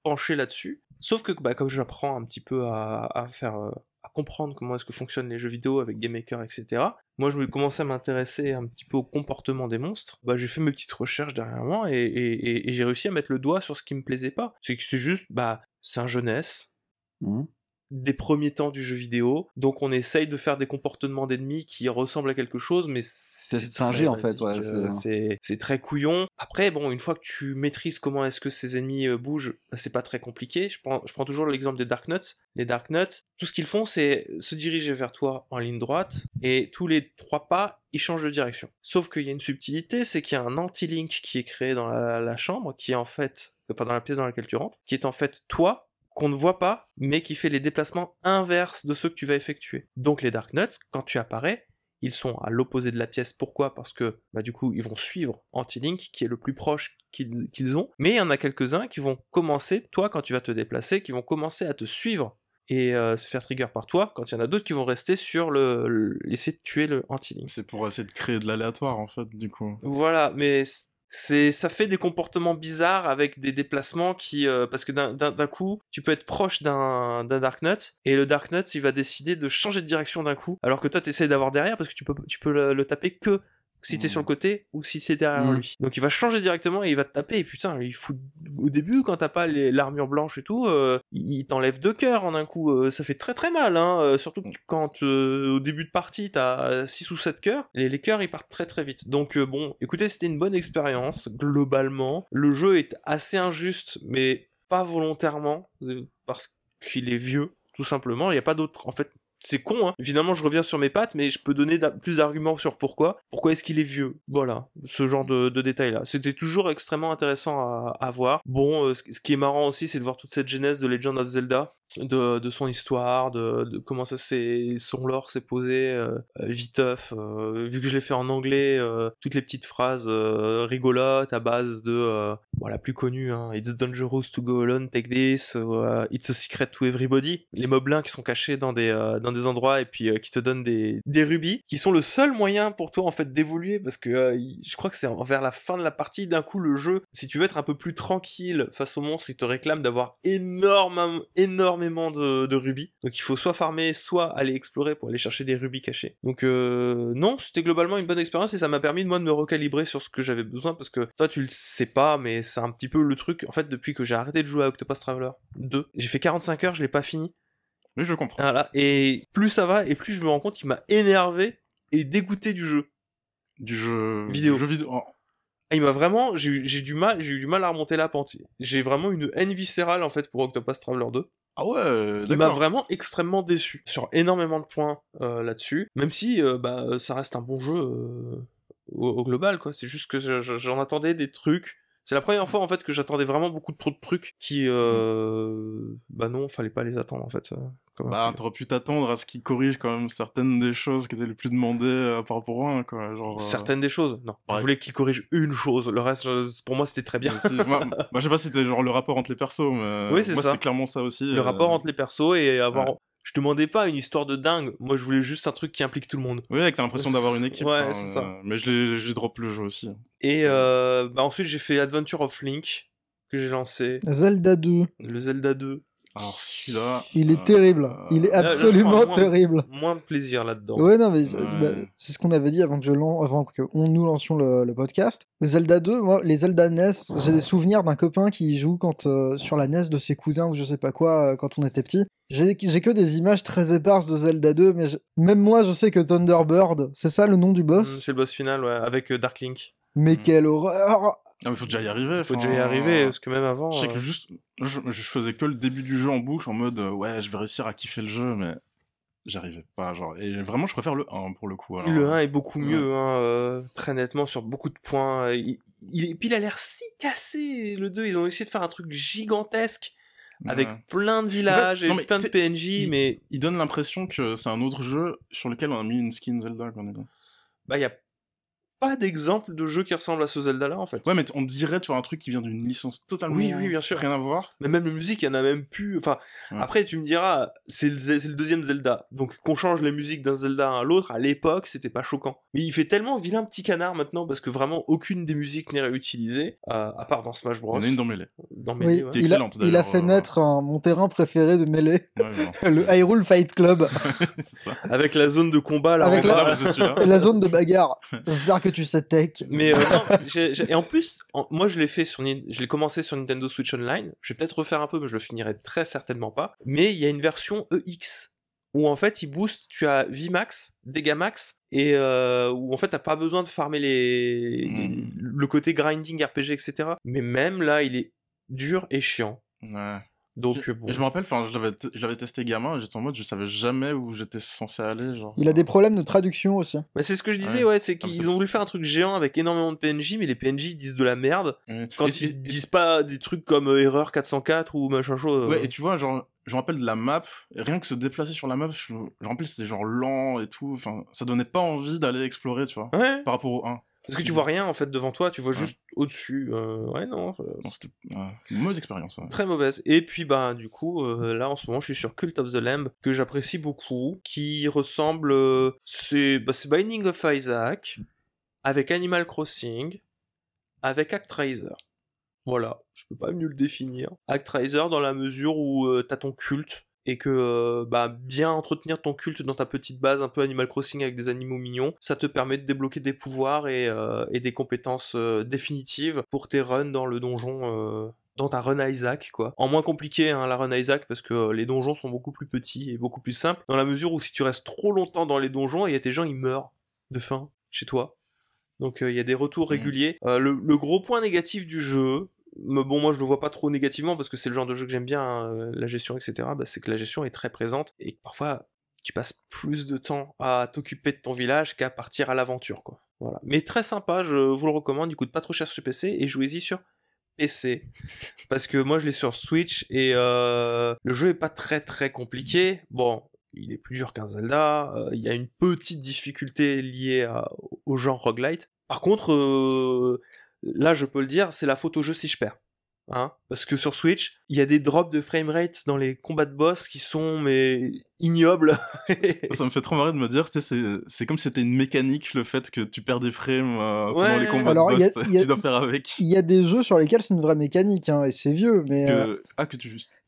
penché là-dessus. Sauf que comme j'apprends un petit peu à faire... à comprendre comment est-ce que fonctionnent les jeux vidéo avec GameMaker, etc. Moi, je me commençais à m'intéresser un petit peu au comportement des monstres. Bah, j'ai fait mes petites recherches derrière moi et j'ai réussi à mettre le doigt sur ce qui me plaisait pas. C'est que c'est juste, c'est un jeunesse. Des premiers temps du jeu vidéo, donc on essaye de faire des comportements d'ennemis qui ressemblent à quelque chose, mais c'est singé en fait, ouais. C'est très couillon. Après, bon, une fois que tu maîtrises comment est-ce que ces ennemis bougent, c'est pas très compliqué. Je prends toujours l'exemple des Dark Nuts. Les Dark Nuts, tout ce qu'ils font, c'est se diriger vers toi en ligne droite, et tous les 3 pas, ils changent de direction. Sauf qu'il y a une subtilité, c'est qu'il y a un anti-link qui est créé dans la chambre, qui est en fait, enfin dans la pièce dans laquelle tu rentres, qui est en fait toi, qu'on ne voit pas, mais qui fait les déplacements inverses de ceux que tu vas effectuer. Donc les Dark Nuts, quand tu apparais, ils sont à l'opposé de la pièce. Pourquoi ? Parce que, du coup, ils vont suivre Anti-Link, qui est le plus proche qu'ils ont, mais il y en a quelques-uns qui vont commencer, toi, quand tu vas te déplacer, qui vont commencer à te suivre et se faire trigger par toi, quand il y en a d'autres qui vont rester sur essayer de tuer le anti-link. C'est pour essayer de créer de l'aléatoire, en fait, du coup. Voilà, mais ça fait des comportements bizarres avec des déplacements qui parce que d'un coup tu peux être proche d'un Dark Nut et le Dark Nut il va décider de changer de direction d'un coup alors que toi t'essayes d'avoir derrière parce que tu peux le taper que si t'es sur le côté ou si c'est derrière lui. Donc il va changer directement et il va te taper et putain il fout au début quand t'as pas l'armure blanche et tout il t'enlève 2 cœurs en un coup, ça fait très très mal hein, surtout quand au début de partie t'as 6 ou 7 cœurs, les cœurs ils partent très très vite. Donc bon, écoutez, c'était une bonne expérience globalement. Le jeu est assez injuste mais pas volontairement parce qu'il est vieux tout simplement, il y a pas d'autre en fait. C'est con, hein. Finalement, je reviens sur mes pattes, mais je peux donner plus d'arguments sur pourquoi. Pourquoi est-ce qu'il est vieux? Voilà, ce genre de détails-là. C'était toujours extrêmmement intéressant à voir. Bon, ce qui est marrant aussi, c'est de voir toute cette genèse de Legend of Zelda, de son histoire, de comment son lore s'est posé, viteuf. Vu que je l'ai fait en anglais, toutes les petites phrases rigolotes à base de la plus connue, hein, It's dangerous to go alone, take this, it's a secret to everybody. Les moblins qui sont cachés dans des endroits et puis qui te donnent des rubis, qui sont le seul moyen pour toi en fait d'évoluer parce que je crois que c'est vers la fin de la partie, d'un coup le jeu, si tu veux être un peu plus tranquille face aux monstres, il te réclame d'avoir énormément de rubis. Donc il faut soit farmer, soit aller explorer pour aller chercher des rubis cachés. Donc non, c'était globalement une bonne expérience et ça m'a permis moi de me recalibrer sur ce que j'avais besoin parce que toi tu le sais pas mais c'est un petit peu le truc en fait depuis que j'ai arrêté de jouer à Octopus Traveler 2, j'ai fait 45 heures, je l'ai pas fini. Oui, je comprends. Voilà, et plus ça va, et plus je me rends compte qu'il m'a énervé et dégoûté du jeu. Du jeu vidéo. Oh. Et il m'a vraiment, j'ai eu du mal à remonter la pente. J'ai vraiment une haine viscérale en fait pour Octopus Traveler 2. Ah ouais, d'accord. Il m'a vraiment extrêmement déçu sur énormément de points là-dessus. Même si ça reste un bon jeu au global, quoi. C'est juste que j'en attendais des trucs. C'est la première fois en fait que j'attendais vraiment beaucoup trop de trucs qui non, fallait pas les attendre en fait. T'aurais pu t'attendre à ce qu'ils corrigent quand même certaines des choses qui étaient les plus demandées par rapport au 1, quoi. Genre, certaines des choses, non. Ouais. Je voulais qu'ils corrigent une chose, le reste pour moi c'était très bien. moi je sais pas si c'était genre le rapport entre les persos, mais oui, c'est moi ça. c'était clairement ça aussi. Le rapport entre les persos et avoir... Ouais. Je demandais pas une histoire de dingue, moi je voulais juste un truc qui implique tout le monde. Oui, avec t'as l'impression d'avoir une équipe. Ouais, c'est ça. Mais j'ai drop le jeu aussi. Et ensuite j'ai fait Adventure of Link, que j'ai lancé. Zelda 2. Le Zelda 2. Alors celui-là... Il est terrible. Il est absolument terrible. Moins de plaisir là-dedans. Ouais, non, mais c'est ce qu'on avait dit avant que nous lancions le podcast. Zelda 2, moi, les Zelda NES, j'ai des souvenirs d'un copain qui joue sur la NES de ses cousins ou je sais pas quoi, quand on était petit. J'ai que des images très éparses de Zelda 2, mais même moi, je sais que Thunderbird, c'est ça le nom du boss? C'est le boss final, ouais, avec Dark Link. Mais quelle horreur! Non, mais faut déjà y arriver. Faut déjà y arriver, parce que même avant... Je sais que juste... Je faisais que le début du jeu en bouche, en mode, ouais, je vais réussir à kiffer le jeu, mais... J'arrivais pas, genre... Et vraiment, je préfère le 1, pour le coup. Alors... Le 1 est beaucoup mieux, hein, très nettement, sur beaucoup de points. Puis il a l'air si cassé, le 2. Ils ont essayé de faire un truc gigantesque, avec plein de villages et plein de PNJ, mais... Il donne l'impression que c'est un autre jeu sur lequel on a mis une skin Zelda, quand même. Bah, y a pas d'exemple de jeu qui ressemble à ce Zelda-là, en fait. Ouais, mais on dirait, tu vois, un truc qui vient d'une licence totalement... Oui, bien sûr. Rien à voir. Mais même la musique, il y en a même plus... Enfin, après, tu me diras, c'est le deuxième Zelda. Donc, qu'on change les musiques d'un Zelda à l'autre, à l'époque, c'était pas choquant. Mais il fait tellement vilain petit canard, maintenant, parce que vraiment, aucune des musiques n'est réutilisée, à part dans Smash Bros. Il y en a une dans Melee. Dans Melee, oui, ouais. Excellente, il a fait naître mon terrain préféré de Melee. Ouais, le Hyrule Fight Club. C'est ça. Avec la zone de combat, là. Avec la zone de bagarre. J'espère que tu sais tech. Mais non, et en plus, moi je l'ai commencé sur Nintendo Switch Online. Je vais peut-être refaire un peu, mais je le finirai très certainement pas. Mais il y a une version EX où en fait il booste. Tu as VMAX, Dégamax, et où en fait t'as pas besoin de farmer le côté grinding RPG, etc. Mais même là, il est dur et chiant. Ouais. Donc bon. Et je me rappelle, enfin, je l'avais testé gamin, et j'étais en mode, je savais jamais où j'étais censé aller, genre. Il a des problèmes de traduction aussi. Bah c'est ce que je disais, ouais, c'est qu'ils ont voulu faire un truc géant avec énormément de PNJ, mais les PNJ disent de la merde quand ils disent pas des trucs comme erreur 404 ou machin chose. Ouais, et tu vois, genre, je me rappelle de la map, rien que se déplacer sur la map, je me rappelle c'était genre lent et tout, enfin, ça donnait pas envie d'aller explorer, tu vois, ouais. par rapport au 1. Parce que tu vois rien en fait devant toi, tu vois Ouais. juste au-dessus. Ouais, non, Non, c'était une mauvaise expérience. Ouais. très mauvaise. Et puis bah du coup, là en ce moment, je suis sur Cult of the Lamb que j'apprécie beaucoup, qui ressemble, c'est Binding of Isaac avec Animal Crossing, avec Actraiser. Voilà, je peux pas mieux le définir. Actraiser dans la mesure où t'as ton culte et que bien entretenir ton culte dans ta petite base un peu Animal Crossing avec des animaux mignons, ça te permet de débloquer des pouvoirs et des compétences définitives pour tes runs dans le donjon, dans ta run à Isaac, quoi. En moins compliqué, hein, la run à Isaac, parce que les donjons sont beaucoup plus petits et beaucoup plus simples, dans la mesure où si tu restes trop longtemps dans les donjons, il y a des gens, ils meurent de faim chez toi. Donc il y a des retours réguliers. Le gros point négatif du jeu, mais bon, moi je le vois pas trop négativement parce que c'est le genre de jeu que j'aime bien, hein, la gestion, etc. C'est que la gestion est très présente et que parfois tu passes plus de temps à t'occuper de ton village qu'à partir à l'aventure, quoi. Voilà. Mais très sympa, je vous le recommande, il coûte pas trop cher sur PC et jouez-y sur PC. Parce que moi je l'ai sur Switch et le jeu est pas très très compliqué. Bon, il est plus dur qu'un Zelda, il y a une petite difficulté liée au genre roguelite. Par contre, là je peux le dire, c'est la faute au jeu si je perds. Hein, parce que sur Switch, il y a des drops de framerate dans les combats de boss qui sont mais ignobles. Ça me fait trop marrer de me dire, tu sais, c'est comme si c'était une mécanique, le fait que tu perds des frames pendant Ouais. les combats Alors, de il y a- boss, il y a- tu dois faire avec. Il y a des jeux sur lesquels c'est une vraie mécanique, hein, et c'est vieux, mais Que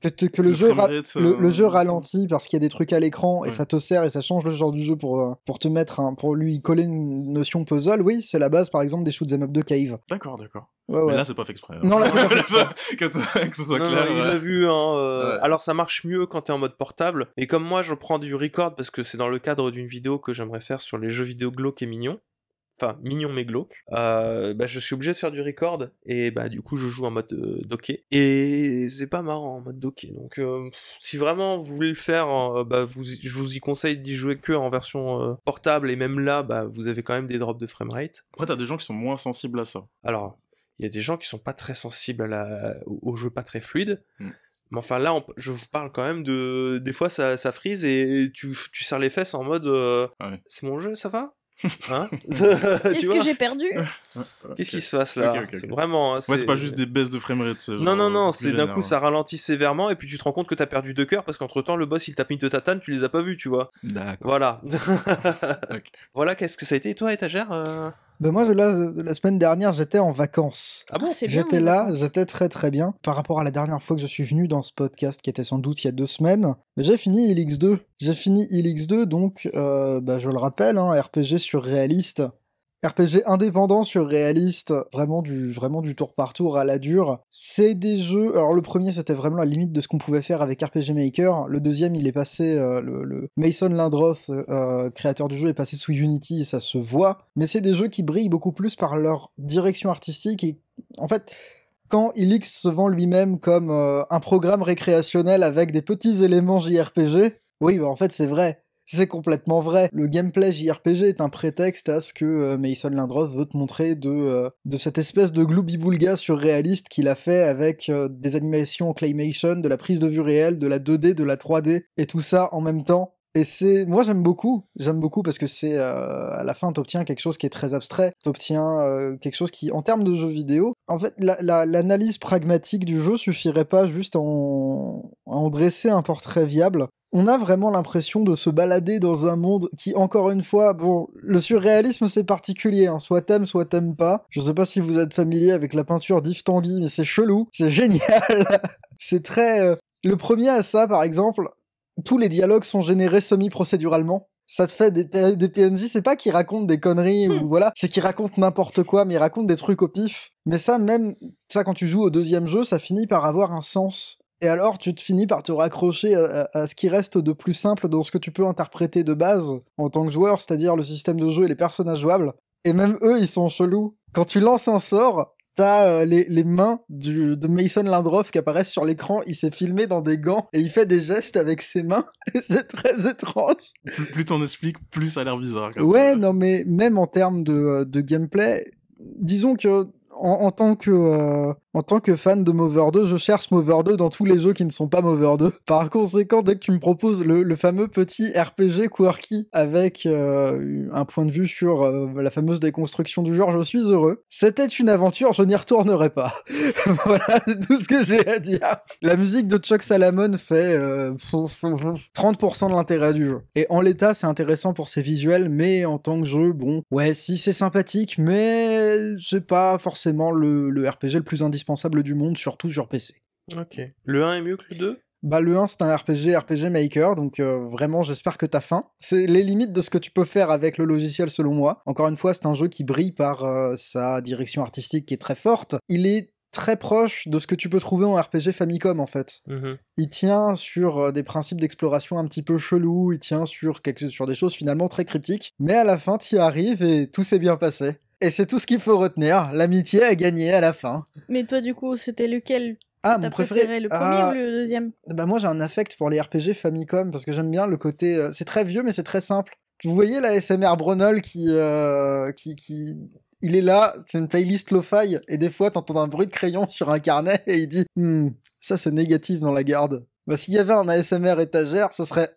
tu... que le jeu framerate, le jeu ça. ralentit parce qu'il y a des trucs à l'écran et Ouais. ça te sert et ça change le genre du jeu pour te mettre pour lui coller une notion puzzle. Oui, c'est la base par exemple des shoot'em up de cave. D'accord. Ouais, Mais ouais. là, c'est pas fait exprès. Non, là, c'est pas fait exprès. que ce soit Non, clair. non, il ouais. l'a vu, hein. Ouais. Alors ça marche mieux quand t'es en mode portable. Et comme moi, je prends du record parce que c'est dans le cadre d'une vidéo que j'aimerais faire sur les jeux vidéo glauques et mignons. Enfin, mignon mais glauque. Je suis obligé de faire du record et du coup je joue en mode docké. Et c'est pas marrant en mode docké. Donc si vraiment vous voulez le faire, je vous y conseille d'y jouer que en version portable. Et même là, vous avez quand même des drops de framerate. Après, t'as des gens qui sont moins sensibles à ça. Alors, il y a des gens qui sont pas très sensibles au jeu pas très fluide. Mm. Mais enfin là, je vous parle quand même de... Des fois ça freeze et tu serres les fesses en mode Ouais. c'est mon jeu, ça va hein. Est-ce que j'ai perdu? Qu'est-ce qui se passe là? Ok. C'est vraiment... hein, Ouais, c'est pas juste des baisses de framerate. Non, c'est d'un coup ça ralentit sévèrement et puis tu te rends compte que t'as perdu 2 cœurs parce qu'entre temps le boss il t'a mis de tatane, tu les as pas vus, tu vois. D'accord. Voilà. Ok. Voilà, qu'est-ce que ça a été, toi, étagère Ben moi, la semaine dernière, j'étais en vacances. Ah bon? C'est bien, J'étais les là, vacances. j'étais très très bien. Par rapport à la dernière fois que je suis venu dans ce podcast, qui était sans doute il y a 2 semaines, mais j'ai fini ILX2. J'ai fini ILX2, donc, je le rappelle, hein, RPG surréaliste. RPG indépendant surréaliste, vraiment du tour par tour à la dure. C'est des jeux... Alors le premier, c'était vraiment la limite de ce qu'on pouvait faire avec RPG Maker. Le deuxième, il est passé... le Mason Lindroth, créateur du jeu, est passé sous Unity, et ça se voit. Mais c'est des jeux qui brillent beaucoup plus par leur direction artistique et... En fait... Quand Ilix se vend lui-même comme un programme récréationnel avec des petits éléments JRPG, oui, en fait, c'est vrai. C'est complètement vrai. Le gameplay JRPG est un prétexte à ce que Mason Lindroth veut te montrer de cette espèce de gloubi-boulga surréaliste qu'il a fait avec des animations en claymation, de la prise de vue réelle, de la 2D, de la 3D, et tout ça en même temps. Et moi j'aime beaucoup parce que c'est, à la fin t'obtiens quelque chose qui est très abstrait, t'obtiens quelque chose qui, en termes de jeux vidéo, en fait l'analyse pragmatique du jeu suffirait pas juste à en dresser un portrait viable. On a vraiment l'impression de se balader dans un monde qui, encore une fois, bon, le surréalisme c'est particulier, hein, soit t'aimes pas. Je sais pas si vous êtes familier avec la peinture d'Yves Tanguy, mais c'est chelou, c'est génial. C'est très... Le premier à ça, par exemple, tous les dialogues sont générés semi-procéduralement. Ça te fait des PNJ, c'est pas qu'ils racontent des conneries ou voilà, c'est qu'ils racontent n'importe quoi, mais ils racontent des trucs au pif. Mais ça, quand tu joues au deuxième jeu, ça finit par avoir un sens. Et alors, tu te finis par te raccrocher à ce qui reste de plus simple dans ce que tu peux interpréter de base en tant que joueur, c'est-à-dire le système de jeu et les personnages jouables. Et même eux, ils sont chelous. Quand tu lances un sort, t'as les mains de Mason Lindroth qui apparaissent sur l'écran, il s'est filmé dans des gants et il fait des gestes avec ses mains, et c'est très étrange. Plus t'en expliques, plus ça a l'air bizarre. Ouais, non mais même en termes de gameplay, disons que en tant que En tant que fan de Mover 2, je cherche Mover 2 dans tous les jeux qui ne sont pas Mover 2. Par conséquent, dès que tu me proposes le fameux petit RPG quirky avec un point de vue sur la fameuse déconstruction du genre, je suis heureux. C'était une aventure, je n'y retournerai pas. Voilà, c'est tout ce que j'ai à dire. La musique de Chuck Salamon fait 30% de l'intérêt du jeu. Et en l'état, c'est intéressant pour ses visuels, mais en tant que jeu, bon, ouais, si c'est sympathique, mais c'est pas forcément le RPG le plus indispensable du monde, surtout sur PC. Ok. Le 1 est mieux que le 2 ? Bah le 1 c'est un RPG Maker, donc vraiment j'espère que t'as faim. C'est les limites de ce que tu peux faire avec le logiciel selon moi. Encore une fois, c'est un jeu qui brille par sa direction artistique qui est très forte. Il est très proche de ce que tu peux trouver en RPG Famicom en fait. Il tient sur des principes d'exploration un petit peu chelous, il tient sur des choses finalement très cryptiques, mais à la fin t'y arrives et tout s'est bien passé. Et c'est tout ce qu'il faut retenir, l'amitié a gagné à la fin. Mais toi, du coup, c'était lequel Ah, t'as mon préféré, le premier ou le deuxième? Bah moi j'ai un affect pour les RPG Famicom parce que j'aime bien le côté... c'est très vieux mais c'est très simple. Vous voyez la SMR Brunel qui... Il est là, c'est une playlist lo-fi, et des fois t'entends un bruit de crayon sur un carnet et il dit ça c'est négatif dans la garde. Bah s'il y avait un ASMR étagère, ce serait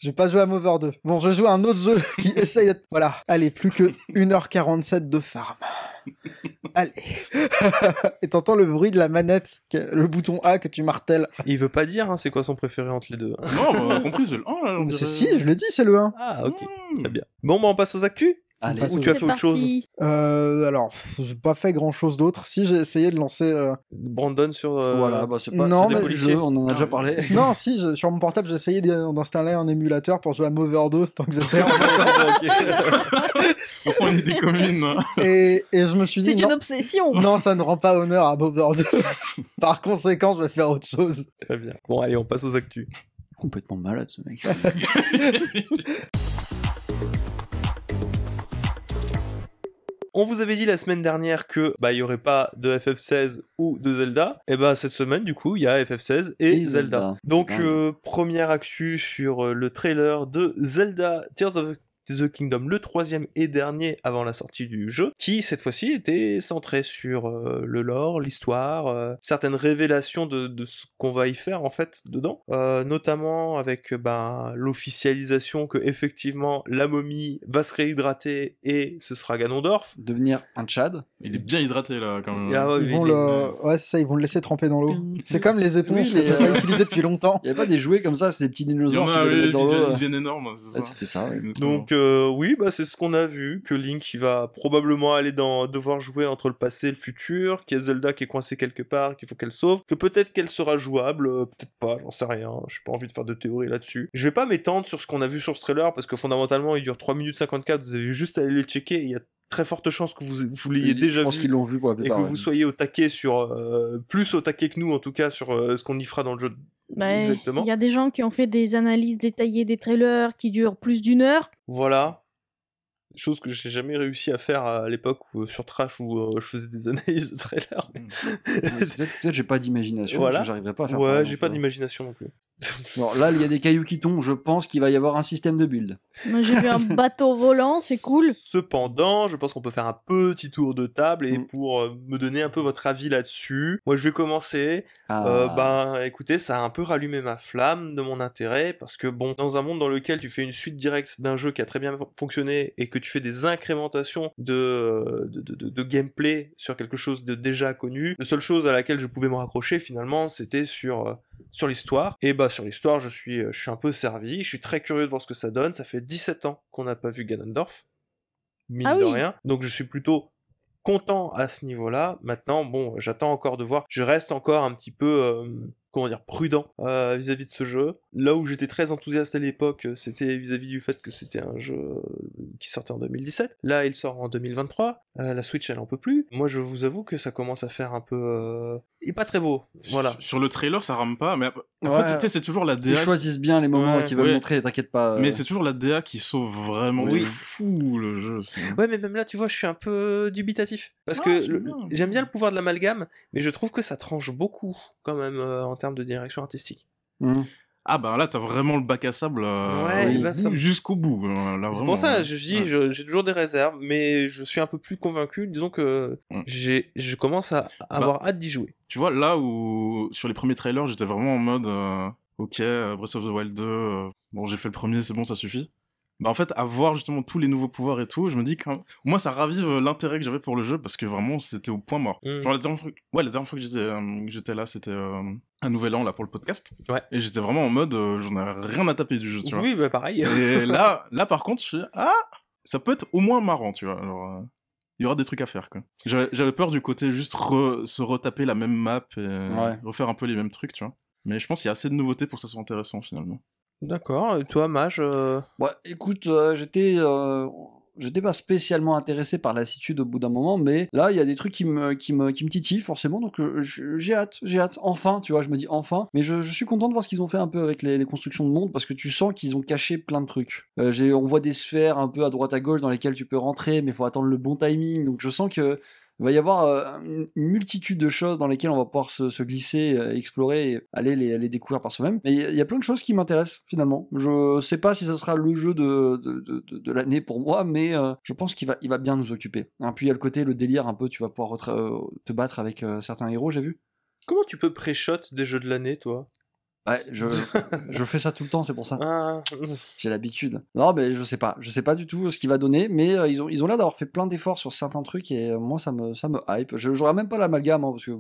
je vais pas jouer à Mover 2. Bon, je joue à un autre jeu qui essaye d'être... Voilà. Allez, plus que 1h47 de farm. Allez. Et t'entends le bruit de la manette, le bouton A que tu martèles. Il veut pas dire, hein, c'est quoi son préféré entre les deux. Non, on a compris, c'est le 1, là. on Mais c'est dirait. si, je l'ai dit, c'est le 1. Ah, ok. Très bien. Bon, bah on passe aux actus. Allez, passe Ou aux tu as C'est fait autre chose. parti. Alors, j'ai pas fait grand chose d'autre. Si, j'ai essayé de lancer... Brandon sur... voilà, bah c'est pas non, c'est des mais policiers, on en a déjà Non, parlé. Non, si, sur mon portable, j'ai essayé d'installer un émulateur pour jouer à Mover 2 tant que j'étais en On sent une idée commune. hein. et je me suis dit, C'est une non, obsession. non, ça ne rend pas honneur à Mover 2. Par conséquent, je vais faire autre chose. Très bien. Bon, allez, on passe aux actus. Complètement malade ce mec. On vous avait dit la semaine dernière que il y aurait pas de FF16 ou de Zelda. Et bah cette semaine du coup il y a FF16 et Zelda. Donc C'est dingue. première actu sur le trailer de Zelda Tears of The Kingdom, le troisième et dernier avant la sortie du jeu, qui cette fois-ci était centré sur le lore, l'histoire, certaines révélations de ce qu'on va y faire en fait dedans, notamment avec l'officialisation que effectivement la momie va se réhydrater et ce sera Ganondorf. Devenir un Tchad. Il est bien hydraté, là, quand même. Ah ouais, Ils vont ouais, c'est ça, ils vont le laisser tremper dans l'eau. C'est comme les éponges Oui, que j'ai pas utilisées depuis longtemps. Il y avait pas des jouets comme ça, c'était des petits Il y dinosaures en qui a, devaient oui, mettre dans l'eau. ils deviennent énormes, c'est Ouais, ça. c'était ça, ouais. Donc oui, c'est ce qu'on a vu, que Link il va probablement aller devoir jouer entre le passé et le futur, qu'il y a Zelda qui est coincée quelque part, qu'il faut qu'elle sauve, que peut-être qu'elle sera jouable, peut-être pas, j'en sais rien, j'ai pas envie de faire de théorie là-dessus. Je vais pas m'étendre sur ce qu'on a vu sur ce trailer, parce que fondamentalement il dure 3 minutes 54, vous avez juste à aller les checker, et il y a très forte chance que vous l'ayez déjà Je pense vu. qu'ils l'ont vu pour la Et plupart. que ouais. vous soyez au taquet sur plus au taquet que nous en tout cas sur ce qu'on y fera dans le jeu. Exactement. Il y a des gens qui ont fait des analyses détaillées des trailers qui durent plus d'1 heure. Voilà. Chose que j'ai jamais réussi à faire à l'époque sur Trash où je faisais des analyses de trailers. Peut-être j'ai pas d'imagination, Voilà. parce que j'arriverai pas à faire Ouais, pareil, j'ai donc, pas d'imagination non plus. Bon, là, il y a des cailloux qui tombent, je pense qu'il va y avoir un système de build. Moi, j'ai vu un bateau volant, c'est cool. Cependant, je pense qu'on peut faire un petit tour de table et Mm. pour me donner un peu votre avis là-dessus. Moi, je vais commencer. Écoutez, ça a un peu rallumé ma flamme de mon intérêt parce que bon, dans un monde dans lequel tu fais une suite directe d'un jeu qui a très bien fonctionné et que tu fais des incrémentations de gameplay sur quelque chose de déjà connu, la seule chose à laquelle je pouvais me raccrocher finalement, c'était sur l'histoire. Et sur l'histoire, je suis un peu servi. Je suis très curieux de voir ce que ça donne. Ça fait 17 ans qu'on n'a pas vu Ganondorf, mine Ah de oui. rien. Donc je suis plutôt content à ce niveau-là. Maintenant, bon, j'attends encore de voir. Je reste encore un petit peu, prudent vis-à-vis de ce jeu. Là où j'étais très enthousiaste à l'époque, c'était vis-à-vis du fait que c'était un jeu qui sortait en 2017. Là, il sort en 2023. La Switch, elle en peut plus. Moi, je vous avoue que ça commence à faire un peu... Et pas très beau. Voilà. Sur le trailer, ça rame pas, mais après, Ouais. tu sais, c'est toujours la Ils DA. choisissent bien les moments Ouais, qu'ils veulent ouais. montrer, t'inquiète pas. Mais c'est toujours la DA qui sauve vraiment Oui. de fou le jeu. Ouais, mais même là, tu vois, je suis un peu dubitatif. Parce Ah, que j'aime bien. j'aime bien le pouvoir de l'amalgame, mais je trouve que ça tranche beaucoup, quand même, en termes de direction artistique. Mhm. ah bah là t'as vraiment le bac à sable Ouais, au bah, ça bout, me- jusqu'au bout. Là, C'est vraiment, pour ça, ouais. je dis, Ouais. j'ai toujours des réserves, mais je suis un peu plus convaincu. Disons que Mm. je commence à avoir hâte d'y jouer. Tu vois, là où sur les premiers trailers, j'étais vraiment en mode ok, Breath of the Wild 2, bon j'ai fait le premier, c'est bon, ça suffit. Bah en fait, à voir justement tous les nouveaux pouvoirs et tout, je me dis que moi ça ravive l'intérêt que j'avais pour le jeu parce que vraiment c'était au point mort. Mm. Genre la dernière fois que j'étais là, c'était un nouvel an là pour le podcast. Ouais. Et j'étais vraiment en mode j'en ai rien à taper du jeu, tu vois. Oui, bah pareil. Et là par contre, je suis ça peut être au moins marrant, tu vois. Alors il y aura des trucs à faire quoi. J'avais peur du côté juste se retaper la même map et refaire un peu les mêmes trucs, tu vois. Mais je pense qu'il y a assez de nouveautés pour que ça soit intéressant finalement. D'accord, et toi, Mage Ouais, écoute, j'étais pas spécialement intéressé par lassitude au bout d'un moment, mais là, il y a des trucs qui me titillent forcément, donc j'ai hâte, enfin, tu vois, je me dis enfin, mais je suis content de voir ce qu'ils ont fait un peu avec les constructions de monde, parce que tu sens qu'ils ont caché plein de trucs. On voit des sphères un peu à droite à gauche dans lesquelles tu peux rentrer, mais il faut attendre le bon timing, donc je sens que il va y avoir une multitude de choses dans lesquelles on va pouvoir se glisser, explorer, et aller les découvrir par soi-même. Mais il y a plein de choses qui m'intéressent finalement. Je sais pas si ça sera le jeu de l'année pour moi, mais je pense qu'il va bien nous occuper. Hein, puis il y a le côté, le délire un peu, tu vas pouvoir te battre avec certains héros, j'ai vu. Comment tu peux pré-shot des jeux de l'année, toi? Ouais, je fais ça tout le temps, c'est pour ça. Ah. J'ai l'habitude. Non, mais je sais pas du tout ce qu'il va donner, mais ils ont l'air d'avoir fait plein d'efforts sur certains trucs et moi ça me hype. J'aurais même pas l'amalgame parce que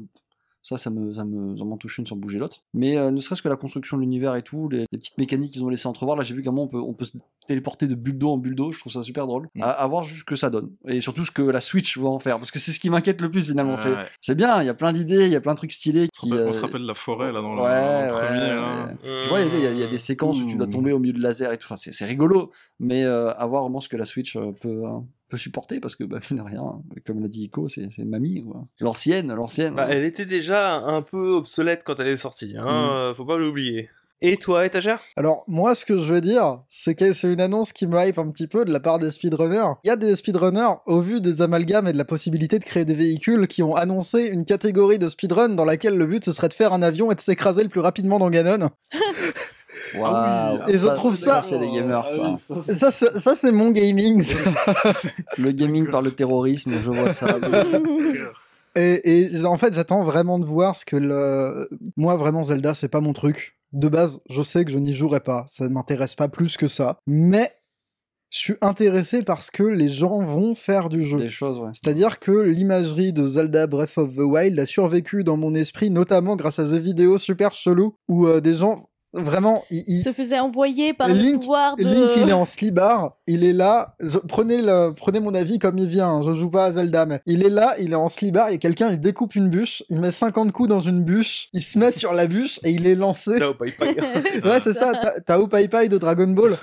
ça m'en touche une sans bouger l'autre. Mais ne serait-ce que la construction de l'univers et tout, les petites mécaniques qu'ils ont laissé entrevoir, là j'ai vu comment on peut se téléporter de bulle d'eau en bulle d'eau, je trouve ça super drôle. À voir juste ce que ça donne. Et surtout ce que la Switch va en faire, parce que c'est ce qui m'inquiète le plus finalement. Ouais. C'est bien, il y a plein d'idées, il y a plein de trucs stylés. On se rappelle de la forêt là dans le premier. Là. Je vois, il y a des séquences où tu dois tomber au milieu de laser et tout, enfin c'est rigolo, mais à voir vraiment ce que la Switch peut supporter, parce que mine de rien, comme l'a dit Ico, c'est mamie, quoi. L'ancienne. Bah, elle était déjà un peu obsolète quand elle est sortie, hein, faut pas l'oublier. Et toi, étagère? Alors, moi, ce que je veux dire, c'est que c'est une annonce qui me hype un petit peu de la part des speedrunners. Il y a des speedrunners, au vu des amalgames et de la possibilité de créer des véhicules, qui ont annoncé une catégorie de speedrun dans laquelle le but ce serait de faire un avion et de s'écraser le plus rapidement dans Ganon. Waouh. Et je trouve ça... c'est les gamers, ça. Ça, c'est mon gaming. Le gaming par le terrorisme, je vois ça. Et en fait, j'attends vraiment de voir ce que moi, vraiment, Zelda, c'est pas mon truc. De base, je sais que je n'y jouerai pas. Ça ne m'intéresse pas plus que ça. Mais je suis intéressé parce que les gens vont faire du jeu. Des choses, ouais. C'est-à-dire que l'imagerie de Zelda Breath of the Wild a survécu dans mon esprit, notamment grâce à des vidéos super cheloues où des gens... Vraiment, il se faisait envoyer par Link, le pouvoir de... Link, il est en slibar, il est là, prenez mon avis comme il vient, hein, je joue pas à Zelda, mais il est là, il est en slibar, et quelqu'un, il découpe une bûche, il met 50 coups dans une bûche, il se met sur la bûche, et il est lancé. Tao Pai Pai. Ouais, c'est ça, Tao Pai Pai de Dragon Ball.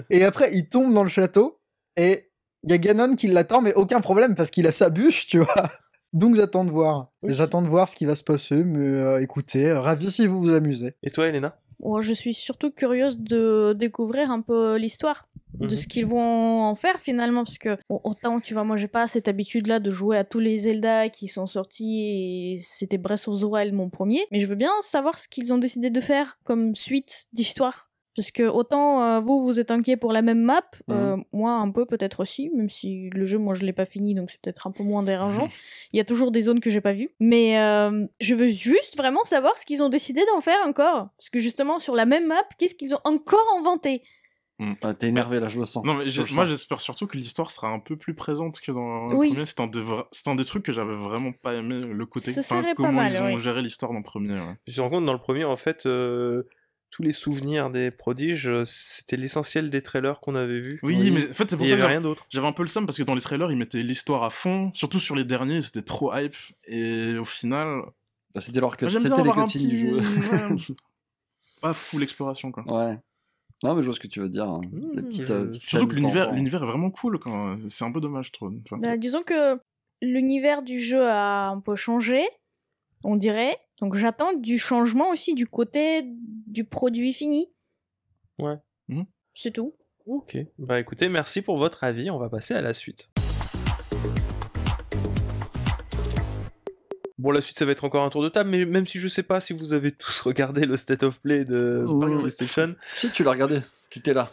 Et après, il tombe dans le château, et il y a Ganon qui l'attend, mais aucun problème, parce qu'il a sa bûche, tu vois. Donc j'attends de voir. Oui. J'attends de voir ce qui va se passer, mais écoutez, ravi si vous vous amusez. Et toi, Elena? Oh, je suis surtout curieuse de découvrir un peu l'histoire de ce qu'ils vont en faire finalement, parce que autant, tu vois, moi j'ai pas cette habitude-là de jouer à tous les Zelda qui sont sortis, et c'était Breath of the Wild mon premier, mais je veux bien savoir ce qu'ils ont décidé de faire comme suite d'histoire. Parce que autant vous êtes inquiet pour la même map, moi un peu peut-être aussi, même si le jeu moi je l'ai pas fini donc c'est peut-être un peu moins dérangeant. Il y a toujours des zones que j'ai pas vues, mais je veux juste vraiment savoir ce qu'ils ont décidé d'en faire encore. Parce que justement sur la même map, qu'est-ce qu'ils ont encore inventé? T'es énervé là, je le sens. Non mais moi j'espère surtout que l'histoire sera un peu plus présente que dans le premier. C'est un des trucs que j'avais vraiment pas aimé, le côté comment ils ont géré l'histoire dans le premier. Ouais. Je me rends compte dans le premier en fait tous les souvenirs des prodiges, c'était l'essentiel des trailers qu'on avait vus. Oui, mais en fait c'est pour ça que rien d'autre. J'avais un peu le seum parce que dans les trailers ils mettaient l'histoire à fond, surtout sur les derniers c'était trop hype et au final c'était leur cut, c'était les cutscenes du jeu. Pas full exploration quoi. Ouais. Non mais je vois ce que tu veux dire. Hein. Surtout que l'univers est vraiment cool quand c'est un peu dommage trop. Bah, disons que l'univers du jeu a un peu changé, on dirait. Donc j'attends du changement aussi du côté du produit fini. Ouais. C'est tout. Ok. Bah écoutez, merci pour votre avis. On va passer à la suite. Bon, la suite, ça va être encore un tour de table, mais même si je sais pas si vous avez tous regardé le State of Play de Oui. PlayStation. Si tu l'as regardé, tu étais là.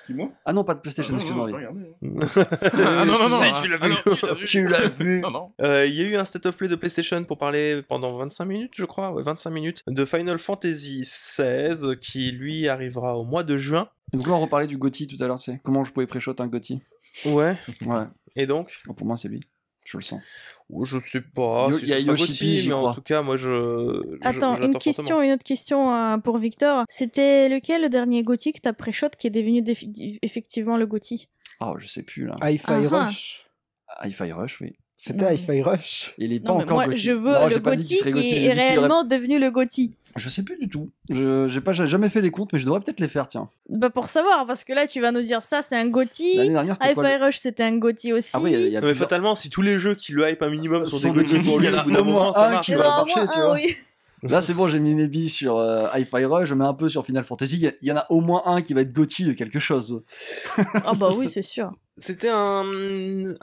Dis-moi. Ah non, pas de PlayStation, excuse-moi. Non, oui. ah non, non, non. Si, tu l'as vu. Tu l'as vu. Non, non. Il y a eu un State of Play de PlayStation pour parler pendant 25 minutes, je crois, ouais, 25 minutes, de Final Fantasy XVI, qui lui arrivera au mois de juin. Donc là, on reparlait du GOTY tout à l'heure, tu sais. Comment je pouvais pré-shot un GOTY. Ouais. Ouais. Et donc, Bon, pour moi, c'est lui. Je le sens. je sais pas. Il si y a ce sera Yoshi Gotti, P, j'y mais en crois. tout cas, moi, Attends, j'attends fortement. une autre question pour Victor. C'était lequel le dernier GOTY que t'as pré-shot qui est devenu effectivement le GOTY? Ah, je sais plus, là. Hi-Fi Ah. Rush. Hi-Fi Rush, oui. C'était Hi-Fi Rush. Il est pas Non, mais encore moi, GOTY. je veux Non, le j'ai pas dit qu'il GOTY serait GOTY, qui j'ai est dit qu'il aurait- réellement devenu le GOTY. Je sais plus du tout. J'ai jamais fait les comptes, mais je devrais peut-être les faire, tiens. Bah pour savoir, parce que là tu vas nous dire ça c'est un L'année GOTY, dernière, c'était quoi Hi-Fi Rush c'était un GOTY aussi. Ah oui, il y a Mais plusieurs- fatalement, si tous les jeux qui le hype un minimum sont Sont des des Gotti pour lui, il y en a au bout d'un au moins moment, ça un marche. qui Et va non, marcher, moi, tu vois. oui. Là, c'est bon, j'ai mis mes billes sur Hi-Fi Rush, je mets un peu sur Final Fantasy. Il y en a au moins un qui va être GOTY de quelque chose. Ah bah oui, c'est sûr. C'était un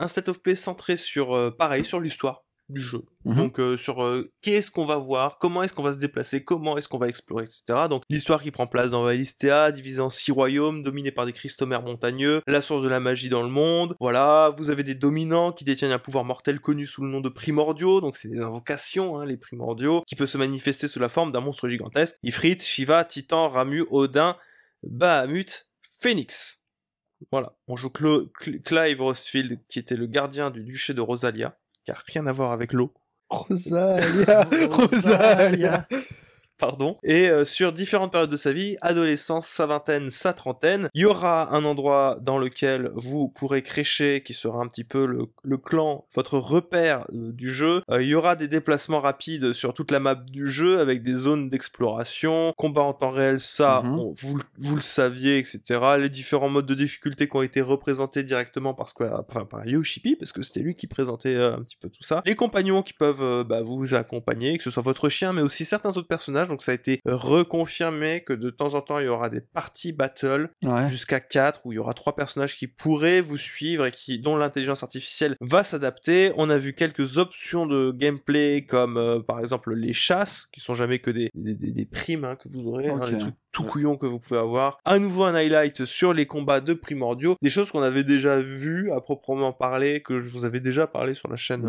State of Play centré sur, pareil, sur l'histoire du jeu. Mhm. Donc sur qu'est-ce qu'on va voir, comment est-ce qu'on va se déplacer, comment est-ce qu'on va explorer, etc. Donc l'histoire qui prend place dans Valistea, divisée en 6 royaumes, dominés par des cristomères montagneux, la source de la magie dans le monde. Voilà, vous avez des dominants qui détiennent un pouvoir mortel connu sous le nom de primordiaux, donc c'est des invocations, hein, les primordiaux, qui peuvent se manifester sous la forme d'un monstre gigantesque. Ifrit, Shiva, Titan, Ramu, Odin, Bahamut, Phoenix. Voilà, on joue Clive Rosfield, qui était le gardien du duché de Rosalia, qui a rien à voir avec l'eau. Rosalia. Rosalia. Pardon. Et sur différentes périodes de sa vie, adolescence, sa vingtaine, sa trentaine, il y aura un endroit dans lequel vous pourrez crécher, qui sera un petit peu le clan, votre repère du jeu. Il y aura des déplacements rapides sur toute la map du jeu, avec des zones d'exploration, combat en temps réel, ça, vous le saviez, etc. Les différents modes de difficulté qui ont été représentés directement par Yoshi-P, parce que c'était lui qui présentait un petit peu tout ça. Les compagnons qui peuvent vous accompagner, que ce soit votre chien, mais aussi certains autres personnages. Donc ça a été reconfirmé que de temps en temps il y aura des parties battle Ouais. jusqu'à 4 où il y aura 3 personnages qui pourraient vous suivre et dont l'intelligence artificielle va s'adapter. On a vu quelques options de gameplay comme par exemple les chasses qui sont jamais que des primes hein, que vous aurez, Ok. des trucs tout couillons que vous pouvez avoir. À nouveau un highlight sur les combats de primordiaux, des choses qu'on avait déjà vues à proprement parler, que je vous avais déjà parlé sur la chaîne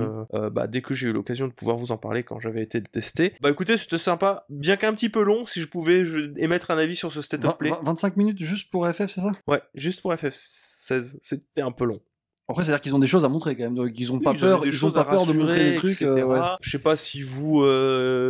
dès que j'ai eu l'occasion de pouvoir vous en parler quand j'avais été testé. Bah écoutez, c'était sympa, bien qu'un petit peu long, si je pouvais émettre un avis sur ce State of Play. 25 minutes juste pour FF, c'est ça? Ouais, juste pour FF16, c'était un peu long. Après, c'est-à-dire qu'ils ont des choses à montrer quand même, donc ils ont pas Oui, ils avaient peur, des ils ont choses pas à peur de montrer rassurer, des trucs. etc. Ouais. Je sais pas si vous,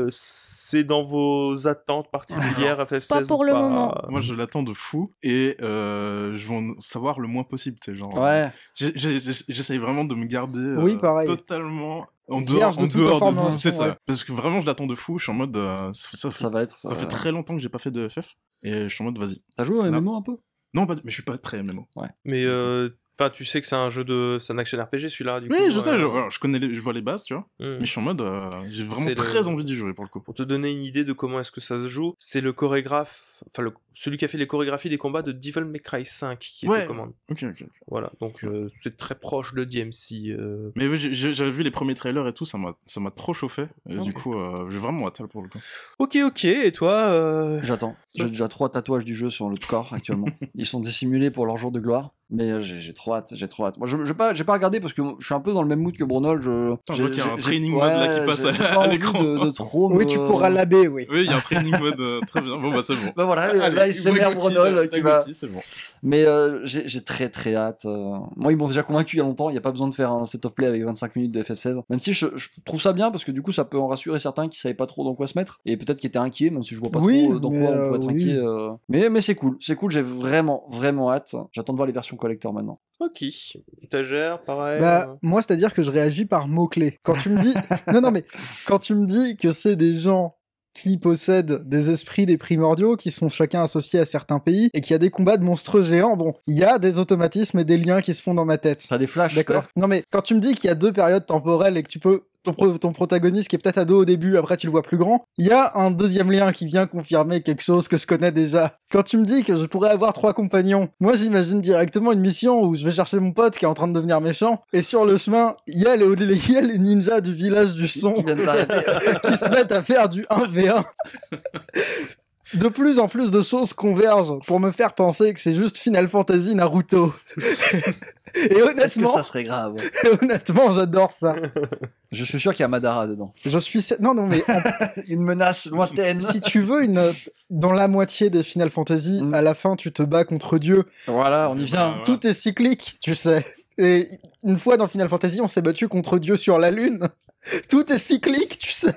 c'est dans vos attentes particulières FF16 Pas pour ou le pas. moment. Moi, je l'attends de fou et je veux en savoir le moins possible, tu sais, genre. Ouais. J'essaye vraiment de me garder Oui, pareil. totalement en Vierge dehors, de toute information, c'est ça. ouais. Parce que vraiment, je l'attends de fou. Je suis en mode, Ça va être. ça fait très longtemps que j'ai pas fait de FF et je suis en mode, vas-y. T'as joué au MMO un peu? Non, mais je suis pas très MMO. Mais enfin, tu sais que c'est un jeu c'est un action RPG celui-là. Du coup, Oui, je sais. Je connais, je vois les bases, tu vois. Hmm. Mais je suis en mode, j'ai vraiment C'est très envie d'y jouer pour le coup. Pour te donner une idée de comment est-ce que ça se joue, c'est le chorégraphe, enfin celui qui a fait les chorégraphies des combats de Devil May Cry 5 qui est aux commandes. Ok. Voilà, donc c'est très proche de DMC. Mais oui, j'avais vu les premiers trailers et tout, ça m'a trop chauffé. Et Ok. du coup, j'ai vraiment hâte pour le coup. Ok, et toi J'attends. J'ai déjà 3 tatouages du jeu sur le corps actuellement. Ils sont dissimulés pour leur jour de gloire. Mais j'ai trop hâte. Moi, j'ai pas regardé parce que je suis un peu dans le même mood que Brunol. Je vois qu'il y a un training mode là qui passe j'ai à pas envie l'écran. de trop Oui, me- tu pourras l'habber, oui. Oui, il y a un training mode très bien. Bon, bah c'est bon. Bah voilà, Allez, là il s'énerve Gotti, Brunol qui va. Gotti, c'est bon. Mais j'ai très hâte. Moi, ils m'ont déjà convaincu il y a longtemps. Il n'y a pas besoin de faire un set of play avec 25 minutes de FF16. Même si je trouve ça bien parce que du coup, ça peut en rassurer certains qui savaient pas trop dans quoi se mettre et peut-être qui étaient inquiets, même si je vois pas Oui, trop dans quoi mais, on pourrait être oui. inquiet. Mais c'est cool. J'ai vraiment hâte. J'attends de voir les versions collector maintenant. Ok, étagère, pareil. Bah, moi, c'est-à-dire que je réagis par mots-clés. Quand tu me dis... non, mais quand tu me dis que c'est des gens qui possèdent des esprits des primordiaux, qui sont chacun associés à certains pays, et qu'il y a des combats de monstres géants, bon, il y a des automatismes et des liens qui se font dans ma tête. Ça a des flashs. D'accord. Non, mais quand tu me dis qu'il y a 2 périodes temporelles et que tu peux ton protagoniste qui est peut-être ado au début, après tu le vois plus grand, il y a un deuxième lien qui vient confirmer quelque chose que je connais déjà. Quand tu me dis que je pourrais avoir 3 compagnons, moi j'imagine directement une mission où je vais chercher mon pote qui est en train de devenir méchant, et sur le chemin, il y a les ninjas du village du son Qui viennent d'arrêter. qui se mettent à faire du 1v1. De plus en plus de choses convergent pour me faire penser que c'est juste Final Fantasy Naruto. Et Est-ce que honnêtement, ça serait grave? j'adore ça. Je suis sûr qu'il y a Madara dedans. Je suis non mais Une menace lointaine. si tu veux dans la moitié des Final Fantasy, Mm. à la fin tu te bats contre Dieu. Voilà, on y vient. Voilà. Tout est cyclique, tu sais. Et une fois dans Final Fantasy, on s'est battu contre Dieu sur la lune. Tout est cyclique, tu sais.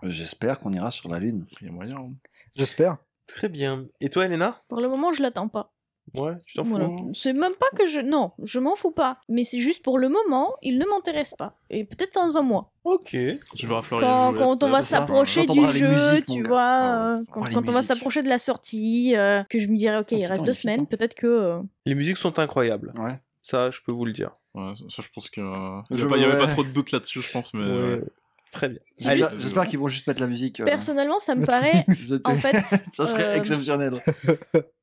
J'espère qu'on ira sur la Lune. Il y a moyen. Hein. J'espère. Très bien. Et toi, Elena? Pour le moment, je l'attends pas. Ouais, tu t'en fous. Voilà. C'est même pas que je... Non, je m'en fous pas. Mais c'est juste pour le moment, il ne m'intéresse pas. Et peut-être dans un mois. Ok. Tu verras Florian Quand, jouer, quand on va c'est ça. s'approcher Quand on du aura les jeu, musiques, mon tu gars. vois, Ah ouais, quand, les quand on va musiques. s'approcher de la sortie, que je me dirai, ok, il Petit reste temps, 2 petit semaines, temps. peut-être que... Les musiques sont incroyables. Ouais. Ça, je peux vous le dire. Ouais, ça, je pense que. Je- Il y avait ouais. pas trop de doute là-dessus, je pense, mais. Ouais. Très bien. C'est Allez. juste- J'espère qu'ils vont juste mettre la musique. Personnellement, ça me paraît... En fait, ça serait exceptionnel.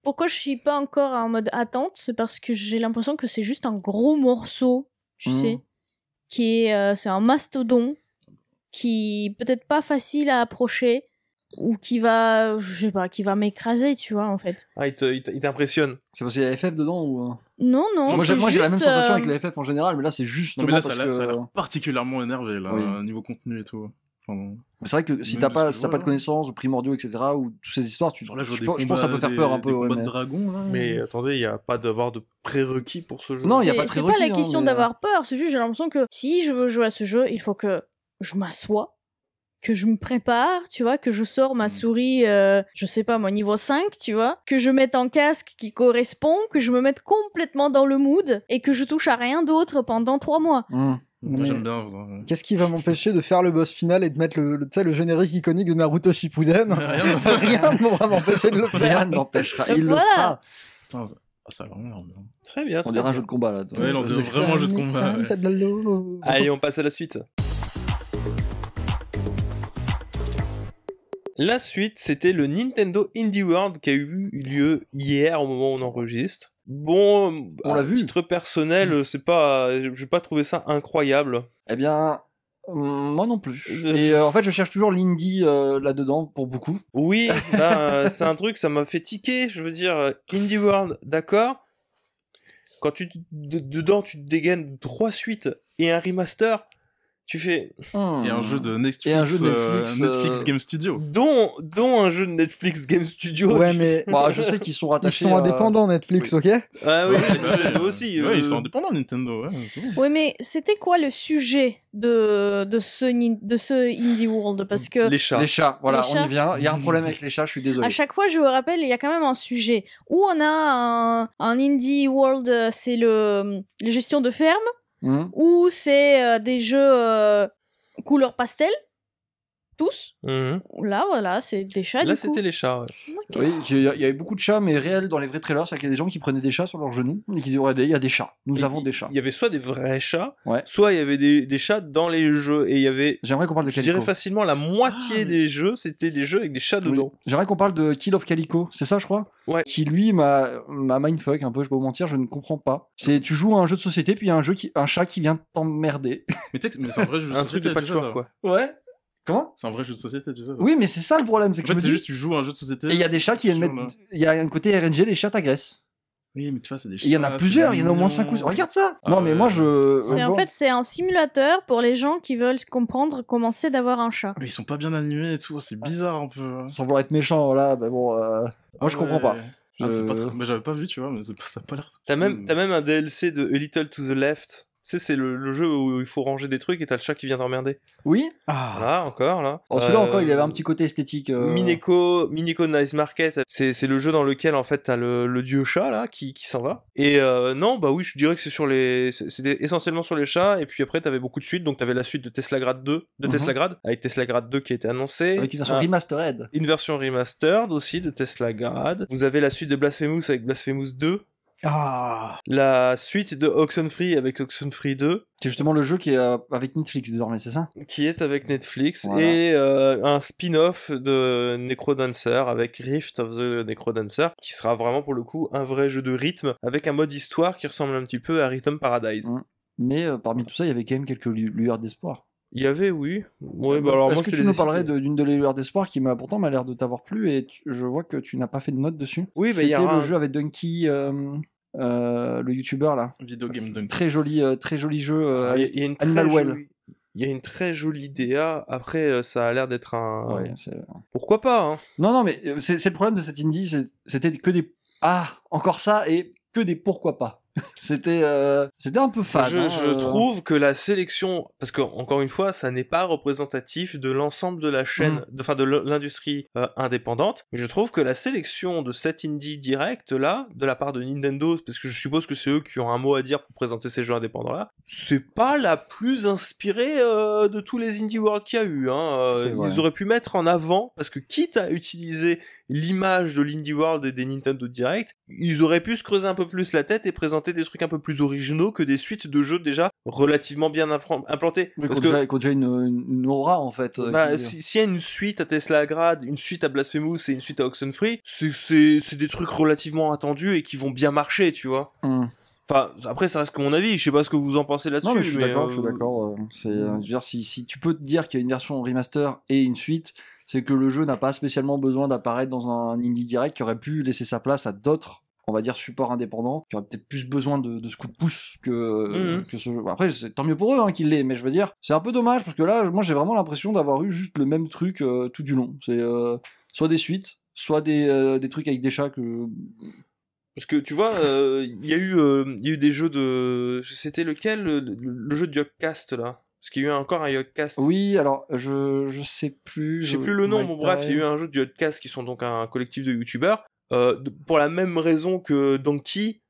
pourquoi je suis pas encore en mode attente, c'est parce que j'ai l'impression que c'est juste un gros morceau, tu Mhm. sais, qui est... c'est un mastodon, qui peut-être pas facile à approcher, ou qui va, je sais pas, qui va m'écraser, tu vois, en fait. Ah, il t'impressionne. C'est parce qu'il y a FF dedans ou. Non, non, Moi, c'est j'ai la même juste, sensation avec les FF en général, mais là, c'est juste. Non, mais là, parce ça a que... l'air particulièrement énervé, là, Oui. niveau contenu et tout. Enfin, C'est vrai que si Même t'as de pas, ce que si je t'as vois, pas de là. connaissances ou primordiaux, etc., ou toutes ces histoires, genre là, je vois je des pense que ça peut faire combats- peur un peu. des ouais, combats mais- de dragons, là. Mais attendez, il n'y a pas d'avoir de prérequis pour ce jeu. Non, il y a pas de c'est pas prérequis, la hein, question mais- d'avoir peur, c'est juste j'ai l'impression que si je veux jouer à ce jeu, il faut que je m'assoie, que je me prépare, tu vois, que je sors ma souris, je sais pas moi, niveau 5, tu vois, que je mette un casque qui correspond, que je me mette complètement dans le mood et que je touche à rien d'autre pendant 3 mois. Hmm. Moi, Mais- j'aime bien. Qu'est-ce qui va m'empêcher de faire le boss final et de mettre tu sais, le générique iconique de Naruto Shippuden? Rien. Rien ne pourra m'empêcher de le Rien faire. ne l'empêchera. Donc Il voilà. le fera. Putain, ça a vraiment l'air bien. Très bien. On très dirait un bien. jeu de combat là. Ouais, on dirait vraiment un jeu de combat. Ouais. Allez, on passe à la suite. La suite, c'était le Nintendo Indie World qui a eu lieu hier au moment où on enregistre. Bon, On l'a à vu. titre personnel, c'est pas, j'ai pas trouvé ça incroyable. Eh bien, moi non plus. Et en fait, je cherche toujours l'indie là-dedans pour beaucoup. Oui, là, c'est un truc, ça m'a fait tiquer. Je veux dire, Indie World, d'accord. Quand dedans, tu te dégaines 3 suites et un remaster, tu fais, Et un jeu de Netflix, Et un jeu de Netflix, Netflix Game Studio. dont un jeu de Netflix Game Studio. Ouais, mais Bah, je sais qu'ils sont ils rattachés. sont indépendants, Netflix, ok? Ah oui, Ouais, moi aussi. Ouais, ils sont indépendants, Nintendo. Ouais, c'est bon. Oui, mais c'était quoi le sujet de ce Indie World? Parce que Les chats. Les chats, voilà, Les on chats. y vient. Il y a un problème avec les chats, je suis désolé. à chaque fois, je vous rappelle, il y a quand même un sujet. Où on a un Indie World, c'est la gestion de ferme, Hmm. ou c'est des jeux couleur pastel, tous. Mhm. Là, voilà, c'est des chats, Là, du coup. c'était les chats. Ouais. Ok. Oui, il y avait beaucoup de chats, mais réels dans les vrais trailers, c'est qu'il y a des gens qui prenaient des chats sur leurs genoux et qui disaient il y a des chats, nous avons des chats. Il y avait soit des vrais chats, Ouais. soit il y avait des chats dans les jeux. Et il y avait, J'aimerais qu'on parle de je dirais Calico. facilement, la moitié Ah, des jeux, c'était des jeux avec des chats Oui. dedans. J'aimerais qu'on parle de Kill of Calico, c'est ça, je crois. Ouais. Qui lui m'a mindfuck un peu, je vais pas vous mentir, je ne comprends pas. C'est tu joues à un jeu de société, puis il y a un chat qui vient t'emmerder. Mais c'est un vrai jeu de Un société. truc de tu sais ça. patchwork, quoi. Ouais. Comment? C'est un vrai jeu de société, tu sais ça. Oui, mais c'est ça le problème, c'est En que je fait, me c'est dis. juste tu joues à un jeu de société. Et il y a des chats qui viennent sur mettre. Il y a un côté RNG, les chats t'agressent. Oui, mais tu vois, c'est des chats. Et il y en a plusieurs, il y en a au moins 5 ou. mignon. Regarde ça! Ah Non, mais ouais. moi je. C'est en fait c'est un simulateur pour les gens qui veulent comprendre comment c'est d'avoir un chat. Mais ils sont pas bien animés et tout, c'est bizarre un peu. Sans vouloir être méchant, voilà, mais bon. Moi je comprends pas. Ah, c'est pas Je- très- Mais j'avais pas vu, tu vois, mais ça a pas l'air. T'as même un DLC de A Little to the Left. Tu sais, c'est le jeu où il faut ranger des trucs et t'as le chat qui vient t'emmerder. Oui? Ah. Là, encore, là. Oh, celui-là encore, il avait un petit côté esthétique. Mineko Nice Market, c'est le jeu dans lequel en fait t'as le dieu chat là qui s'en va. Et non, bah oui, je dirais que c'était essentiellement sur les chats. Et puis après t'avais beaucoup de suites, donc t'avais la suite de Teslagrad 2, Teslagrad, avec Teslagrad 2 qui a été annoncé. Avec une version Un- remastered. une version remastered aussi de Teslagrad. Vous avez la suite de Blasphemous avec Blasphemous 2. Ah. La suite de Oxenfree avec Oxenfree 2, C'est justement le jeu qui est avec Netflix désormais, c'est ça? qui est avec Netflix, Voilà. et un spin-off de Necrodancer avec Rift of the Necrodancer, qui sera vraiment pour le coup un vrai jeu de rythme, avec un mode histoire qui ressemble un petit peu à Rhythm Paradise. Mais parmi tout ça, il y avait quand même quelques lueurs d'espoir. Il y avait, oui. Ouais, bah alors Est-ce moi, que je te tu les nous ai parlerais cités. d'une de les lueurs d'espoir qui m'a pourtant l'air de t'avoir plu et je vois que tu n'as pas fait de note dessus. Oui, bah, il y C'était aura le un- jeu avec Donkey, le youtubeur là. Video Game Dunk. Très joli jeu. Alors, il y a une très Animal Well. jolie- il y a une très jolie DA. Après, ça a l'air d'être un. Ouais, Pourquoi pas, hein. non, mais c'est le problème de cette indie, c'était que des encore ça et que des pourquoi pas. C'était un peu fade. Je trouve que la sélection, parce que encore une fois, ça n'est pas représentatif de l'ensemble de la chaîne, de l'industrie indépendante, mais je trouve que la sélection de cet indie direct là, de la part de Nintendo, parce que je suppose que c'est eux qui ont un mot à dire pour présenter ces jeux indépendants là, c'est pas la plus inspirée de tous les indie world qu'il y a eu. C'est vrai. Ils auraient pu mettre en avant, parce que quitte à utiliser l'image de l'indie world et des Nintendo Direct, ils auraient pu se creuser un peu plus la tête et présenter des trucs un peu plus originaux que des suites de jeux déjà relativement bien implantés. Mais Parce qu'on que déjà une aura en fait. bah, s'il y a une suite à Tesla Grad, une suite à Blasphemous et une suite à Oxenfree, c'est des trucs relativement attendus et qui vont bien marcher, tu vois. Enfin, après, ça reste que mon avis, je sais pas ce que vous en pensez là-dessus. Non, mais je suis d'accord, je suis d'accord. Je veux dire, si tu peux te dire qu'il y a une version remaster et une suite, c'est que le jeu n'a pas spécialement besoin d'apparaître dans un indie direct qui aurait pu laisser sa place à d'autres, on va dire, supports indépendants, qui auraient peut-être plus besoin de ce coup de pouce que ce jeu. Après, tant mieux pour eux qu'il l'ait, mais je veux dire, c'est un peu dommage parce que là, moi, j'ai vraiment l'impression d'avoir eu juste le même truc tout du long. C'est soit des suites, soit des trucs avec des chats que. Parce que tu vois, il y a eu des jeux de. C'était lequel le jeu de Yogcast là? Parce qu'il y a eu encore un Yogcast. Oui, alors je sais plus. Je sais plus le nom, bon bref, il y a eu un jeu de Yogcast qui sont donc un collectif de youtubeurs. Pour la même raison que Donkey.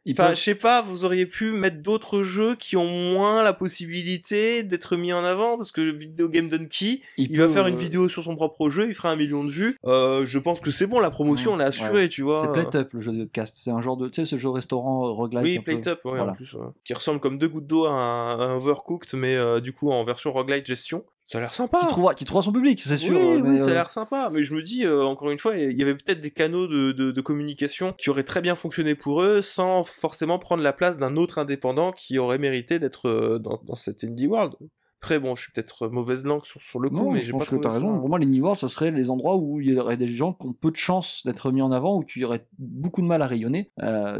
Enfin, je sais pas, vous auriez pu mettre d'autres jeux qui ont moins la possibilité d'être mis en avant, parce que le Video Game Donkey, il va faire une vidéo sur son propre jeu, il fera 1 million de vues. Je pense que c'est bon, la promotion, on l'a assurée, tu vois. C'est Playtop, le jeu de podcast. C'est un genre de, tu sais, ce jeu restaurant roguelike. Oui, Playtop, ouais, voilà. En plus, qui ressemble comme 2 gouttes d'eau à un Overcooked, mais du coup en version roguelike gestion. Ça a l'air sympa. Qui trouvera son public, c'est sûr. Oui, ça a l'air sympa. Mais je me dis, encore une fois, il y avait peut-être des canaux de communication qui auraient très bien fonctionné pour eux, sans forcément prendre la place d'un autre indépendant qui aurait mérité d'être dans cette indie world. Après, bon, je suis peut-être mauvaise langue sur le coup, non, mais je j'ai pense pas trouvé que t'as ça. raison. Pour moi, les indie world, ce serait les endroits où il y aurait des gens qui ont peu de chances d'être mis en avant, où tu aurais beaucoup de mal à rayonner,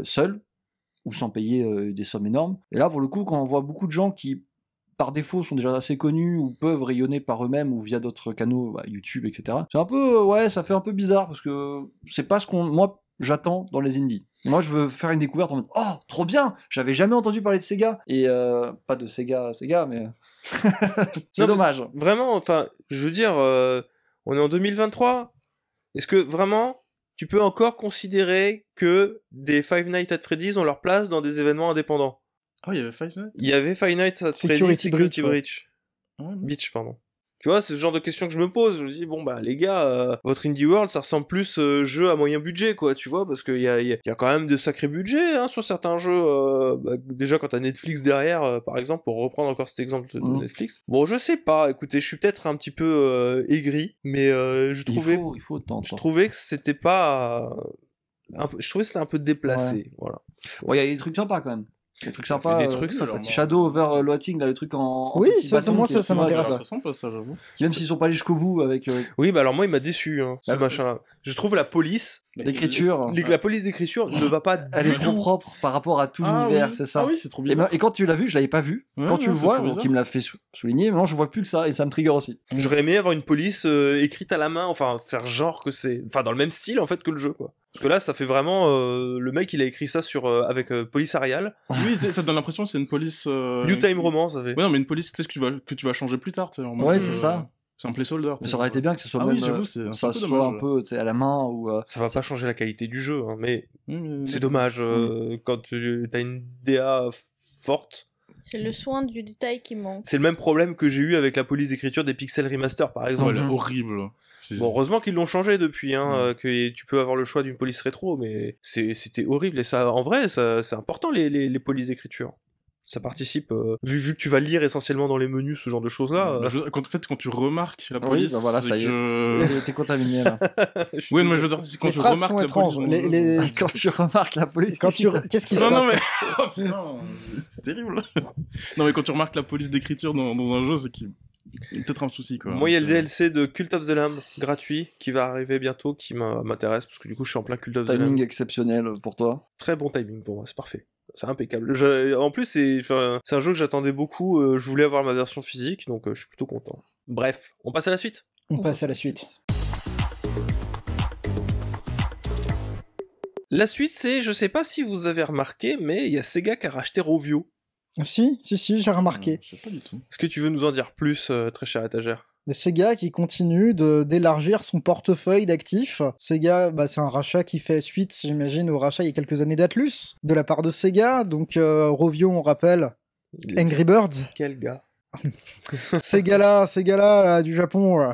seul, ou sans payer des sommes énormes. Et là, pour le coup, quand on voit beaucoup de gens qui par défaut sont déjà assez connus ou peuvent rayonner par eux-mêmes ou via d'autres canaux, YouTube, etc. C'est un peu, ça fait un peu bizarre parce que c'est pas ce qu'on, moi, j'attends dans les indies. Moi, je veux faire une découverte en mode, oh, trop bien, j'avais jamais entendu parler de Sega. Et pas de Sega, mais c'est Non, dommage. Vraiment, enfin, je veux dire, on est en 2023. Est-ce que vraiment, tu peux encore considérer que des Five Nights at Freddy's ont leur place dans des événements indépendants? Ah, il y avait Five Nights? Il y avait Five Nights at Freddy's Security Breach. Beach, pardon. Tu vois, c'est ce genre de questions que je me pose. Je me dis, bon, bah, les gars, votre Indie World, ça ressemble plus jeu à moyen budget, quoi, tu vois, parce qu'il y a quand même de sacrés budgets, hein, sur certains jeux. Déjà, quand t'as Netflix derrière, par exemple, pour reprendre encore cet exemple de Netflix. Bon, je sais pas, écoutez, je suis peut-être un petit peu aigri, mais je trouvais que c'était pas... je trouvais que c'était un peu déplacé, voilà. Ouais, il y a des trucs sympas, quand même. Des trucs sympas, des trucs sympas. Shadow Overloading, là, le truc en oui, petit bâton, moi ça m'intéresse. C'est sympa ça, j'avoue. Même s'ils sont pas allés jusqu'au bout avec. Oui, bah alors moi il m'a déçu, hein, ce machin. Je trouve la police d'écriture, la police d'écriture ne va pas. Elle est trop propre par rapport à tout l'univers, c'est ça. Ah oui, c'est trop bizarre. Et quand tu l'as vu, je l'avais pas vu. Quand tu le vois, qui me l'a fait souligner, maintenant je vois plus que ça et ça me trigger aussi. J'aurais aimé avoir une police écrite à la main, enfin faire genre que c'est, enfin dans le même style en fait que le jeu, quoi. Parce que là, ça fait vraiment le mec, il a écrit ça sur avec Police Arial. Oui, ça donne l'impression que c'est une police. New Time Roman, ça fait. Ouais, non, mais une police, tu sais que tu vas changer plus tard, tu sais. Ouais, c'est ça. C'est un placeholder. Mais ça aurait été bien que ce soit ah même, oui, j'avoue, ça soit un peu à la main ou. Ça va pas changer la qualité du jeu, hein, mais c'est dommage quand tu as une DA forte. C'est le soin du détail qui manque. C'est le même problème que j'ai eu avec la police d'écriture des Pixel Remaster, par exemple. Ouais, horrible. Bon, heureusement qu'ils l'ont changé depuis, hein, Ouais. que tu peux avoir le choix d'une police rétro, mais c'était horrible. Et ça, en vrai, c'est important, les polices d'écriture. Ça participe, vu que tu vas lire essentiellement dans les menus ce genre de choses-là. En fait, quand tu remarques la Oui, police, bah voilà, c'est ça y est. que... T'es contaminé là. Oui, mais je veux dire, c'est quand Les tu phrases remarques sont la étranges. police... Quand tu remarques la police, Qu'est-ce qui se Non, passe non, mais... Oh, putain, c'est terrible. Non, mais quand tu remarques la police d'écriture dans un jeu, c'est qu'il y a peut-être un souci, quoi. Moi, il y a le DLC de Cult of the Lamb, gratuit, qui va arriver bientôt, qui m'intéresse, parce que du coup, je suis en plein Cult of the Lamb. Timing exceptionnel pour toi. Très bon timing pour moi, c'est parfait. C'est impeccable. En plus, c'est un jeu que j'attendais beaucoup. Je voulais avoir ma version physique, donc je suis plutôt content. Bref, on passe à la suite. On passe à la suite. La suite, c'est, je sais pas si vous avez remarqué, mais il y a Sega qui a racheté Rovio. Si, j'ai remarqué. Je sais pas du tout. Est-ce que tu veux nous en dire plus, très cher étagère? Mais Sega qui continue d'élargir son portefeuille d'actifs. Sega, bah, c'est un rachat qui fait suite, j'imagine, au rachat il y a quelques années d'Atlus, de la part de Sega. Donc Rovio, on rappelle, Angry Birds. Quel gars. Ces gars-là, là, du Japon.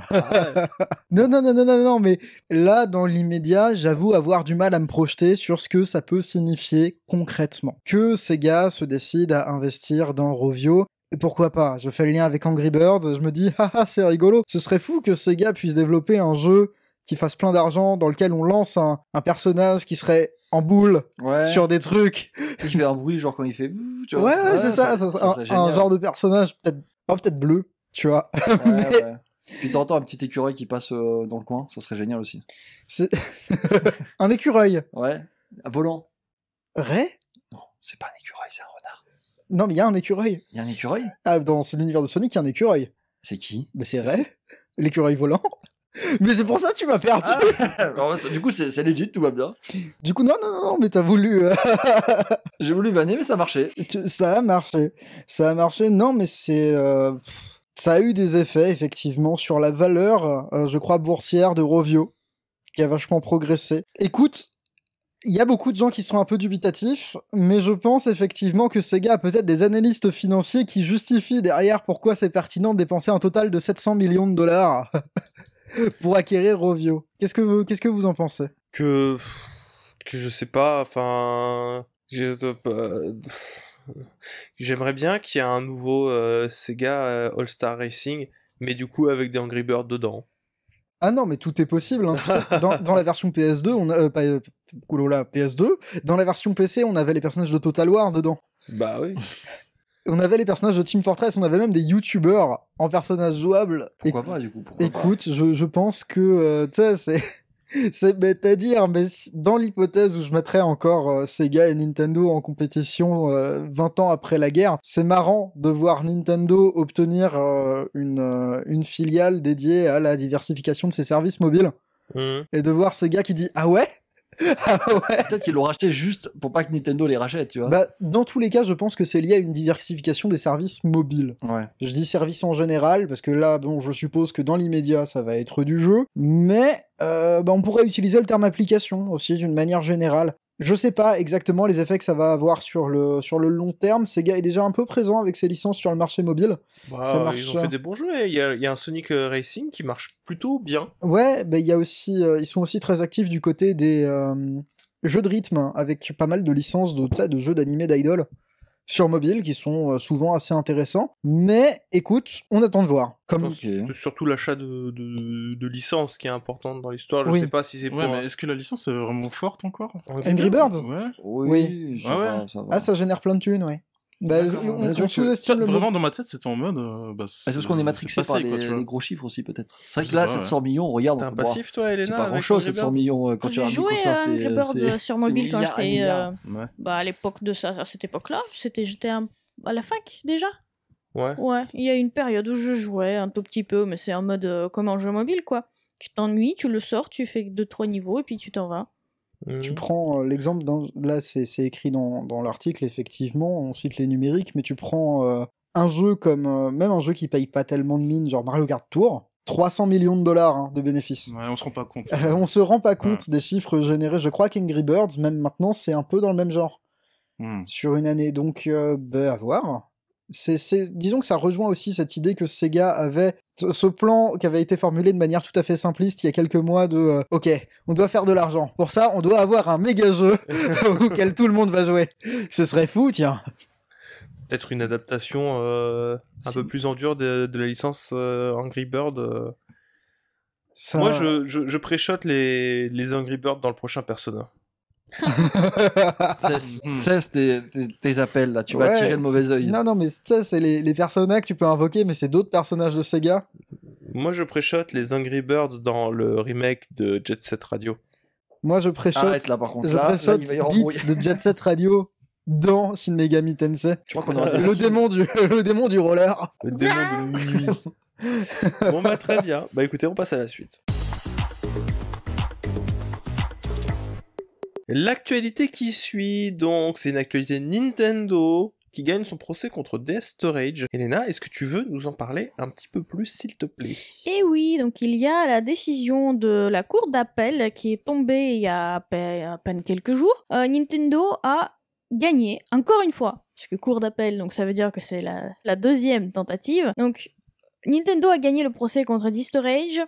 Non, mais là, dans l'immédiat, j'avoue avoir du mal à me projeter sur ce que ça peut signifier concrètement. Que Sega se décide à investir dans Rovio. Et pourquoi pas? Je fais le lien avec Angry Birds, je me dis, haha, c'est rigolo. Ce serait fou que Sega puisse développer un jeu qui fasse plein d'argent, dans lequel on lance un personnage qui serait en boule sur des trucs. Il fait un bruit, genre quand il fait... Tu vois, Ouais, c'est ça un genre de personnage peut-être bleu, tu vois. Ouais. Puis t'entends un petit écureuil qui passe dans le coin, ça serait génial aussi. C'est un écureuil. Ouais, un volant. Ray? Non, c'est pas un écureuil, c'est un renard. Non, mais il y a un écureuil. Il y a un écureuil? Ah, dans l'univers de Sonic, il y a un écureuil. C'est qui? Mais c'est Ray, l'écureuil volant. Mais c'est pour ça que tu m'as perdu. Alors, du coup, c'est legit, tout va bien. Du coup, non, mais t'as voulu... J'ai voulu vanner, mais ça marchait. Ça a marché. Non, mais c'est... Ça a eu des effets, effectivement, sur la valeur, je crois, boursière de Rovio, qui a vachement progressé. Écoute, il y a beaucoup de gens qui sont un peu dubitatifs, mais je pense effectivement que Sega a peut-être des analystes financiers qui justifient derrière pourquoi c'est pertinent de dépenser un total de 700 millions de dollars pour acquérir Rovio. Qu'est-ce que vous en pensez? Que je sais pas, enfin... J'aimerais bien qu'il y ait un nouveau Sega All-Star Racing, mais du coup avec des Angry Birds dedans. Ah non, mais tout est possible. Hein. Tu sais, dans la version PS2, PS2, dans la version PC, on avait les personnages de Total War dedans. Bah oui. On avait les personnages de Team Fortress, on avait même des youtubeurs en personnages jouables. Pourquoi pas, du coup? Écoute, je pense que, tu sais, c'est bête à dire, mais dans l'hypothèse où je mettrais encore Sega et Nintendo en compétition 20 ans après la guerre, c'est marrant de voir Nintendo obtenir une filiale dédiée à la diversification de ses services mobiles. Et de voir Sega qui dit « Ah ouais ?» Ah ouais. Peut-être qu'ils l'ont racheté juste pour pas que Nintendo les rachète, tu vois. Bah, dans tous les cas, je pense que c'est lié à une diversification des services mobiles. Ouais. Je dis services en général, parce que là, bon, je suppose que dans l'immédiat, ça va être du jeu, mais on pourrait utiliser le terme application aussi, d'une manière générale. Je sais pas exactement les effets que ça va avoir sur le long terme. Sega est déjà un peu présent avec ses licences sur le marché mobile. Bah, Ça marche. ils ont fait des bons jeux, et il y a un Sonic Racing qui marche plutôt bien. Ouais, il y a aussi, ils sont aussi très actifs du côté des jeux de rythme, hein, avec pas mal de licences de jeux d'animé d'idol sur mobile qui sont souvent assez intéressants. Mais écoute, on attend de voir. C'est surtout l'achat de licences qui est importante dans l'histoire. Je Oui. sais pas si c'est pour... Ouais, mais est-ce que la licence est vraiment forte encore? Angry Birds? Ouais. Oui. Ah ouais. Ça va. Ah, ça génère plein de thunes, ouais. Bah, D'accord. on sous-estime le Vraiment, mot. dans ma tête, c'était en mode... C'est parce qu'on est matrixé par les gros chiffres aussi, peut-être. C'est vrai que là, pas, 700 millions, on regarde. T'as on un fait, passif, toi, Elena? c'est pas avec grand-chose, Angry 700 Birds millions quand tu J'ai regardes joué Microsoft. à Angry Birds sur mobile quand j'étais Ouais. à l'époque de ça, à cette époque-là. J'étais à la fac déjà. Ouais. Ouais, il y a une période où je jouais un tout petit peu, mais c'est en mode comme un jeu mobile quoi. Tu t'ennuies, tu le sors, tu fais 2-3 niveaux et puis tu t'en vas. Tu prends l'exemple, là c'est écrit dans l'article, effectivement, on cite les numériques, mais tu prends un jeu comme, même un jeu qui paye pas tellement de mine, genre Mario Kart Tour, 300 millions de dollars hein, de bénéfices. Ouais, on se rend pas compte. On se rend pas compte des chiffres générés. Je crois qu'Angry Birds, même maintenant, c'est un peu dans le même genre, sur une année. Donc, à voir. disons que ça rejoint aussi cette idée que Sega avait, ce plan qui avait été formulé de manière tout à fait simpliste il y a quelques mois de ok, on doit faire de l'argent. Pour ça, on doit avoir un méga jeu auquel tout le monde va jouer. Ce serait fou, tiens. Peut-être une adaptation un peu plus en dur de la licence Angry Bird. Ça... Moi, je préchote les Angry Bird dans le prochain Persona. Cesse tes appels, là. Tu vas tirer le mauvais œil. Non, mais c'est les personnages que tu peux invoquer, mais c'est d'autres personnages de Sega. Moi, je préchote les Angry Birds dans le remake de Jet Set Radio. Moi, je préchote... Arrête, là, par contre. Je préchote Beats de Jet Set Radio dans Shin Megami Tensei. Je crois qu'on aura le démon du roller. Le démon de minuit. Bon, bah, très bien. Bah, écoutez, on passe à la suite. L'actualité qui suit, donc, c'est une actualité Nintendo qui gagne son procès contre DS Storage. Elena, est-ce que tu veux nous en parler un petit peu plus, s'il te plaît? Et oui, donc il y a la décision de la cour d'appel qui est tombée il y a à peine quelques jours. Nintendo a gagné, encore une fois, puisque cour d'appel, donc ça veut dire que c'est la deuxième tentative. Donc, Nintendo a gagné le procès contre DS Storage.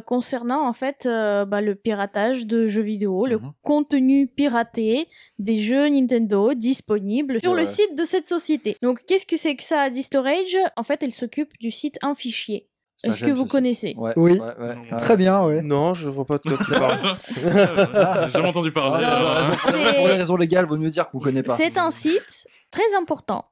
Concernant en fait le piratage de jeux vidéo, le contenu piraté des jeux Nintendo disponibles sur le site de cette société. Donc qu'est-ce que c'est que ça, DS-Storage? En fait, elle s'occupe du site Un Fichier. Est-ce que vous connaissez? Oui, très bien, ouais. Non, je vois pas de quoi tu parles. J'ai jamais entendu parler. Pour les raisons légales, vaut mieux dire qu'on connaît pas. C'est un site très important.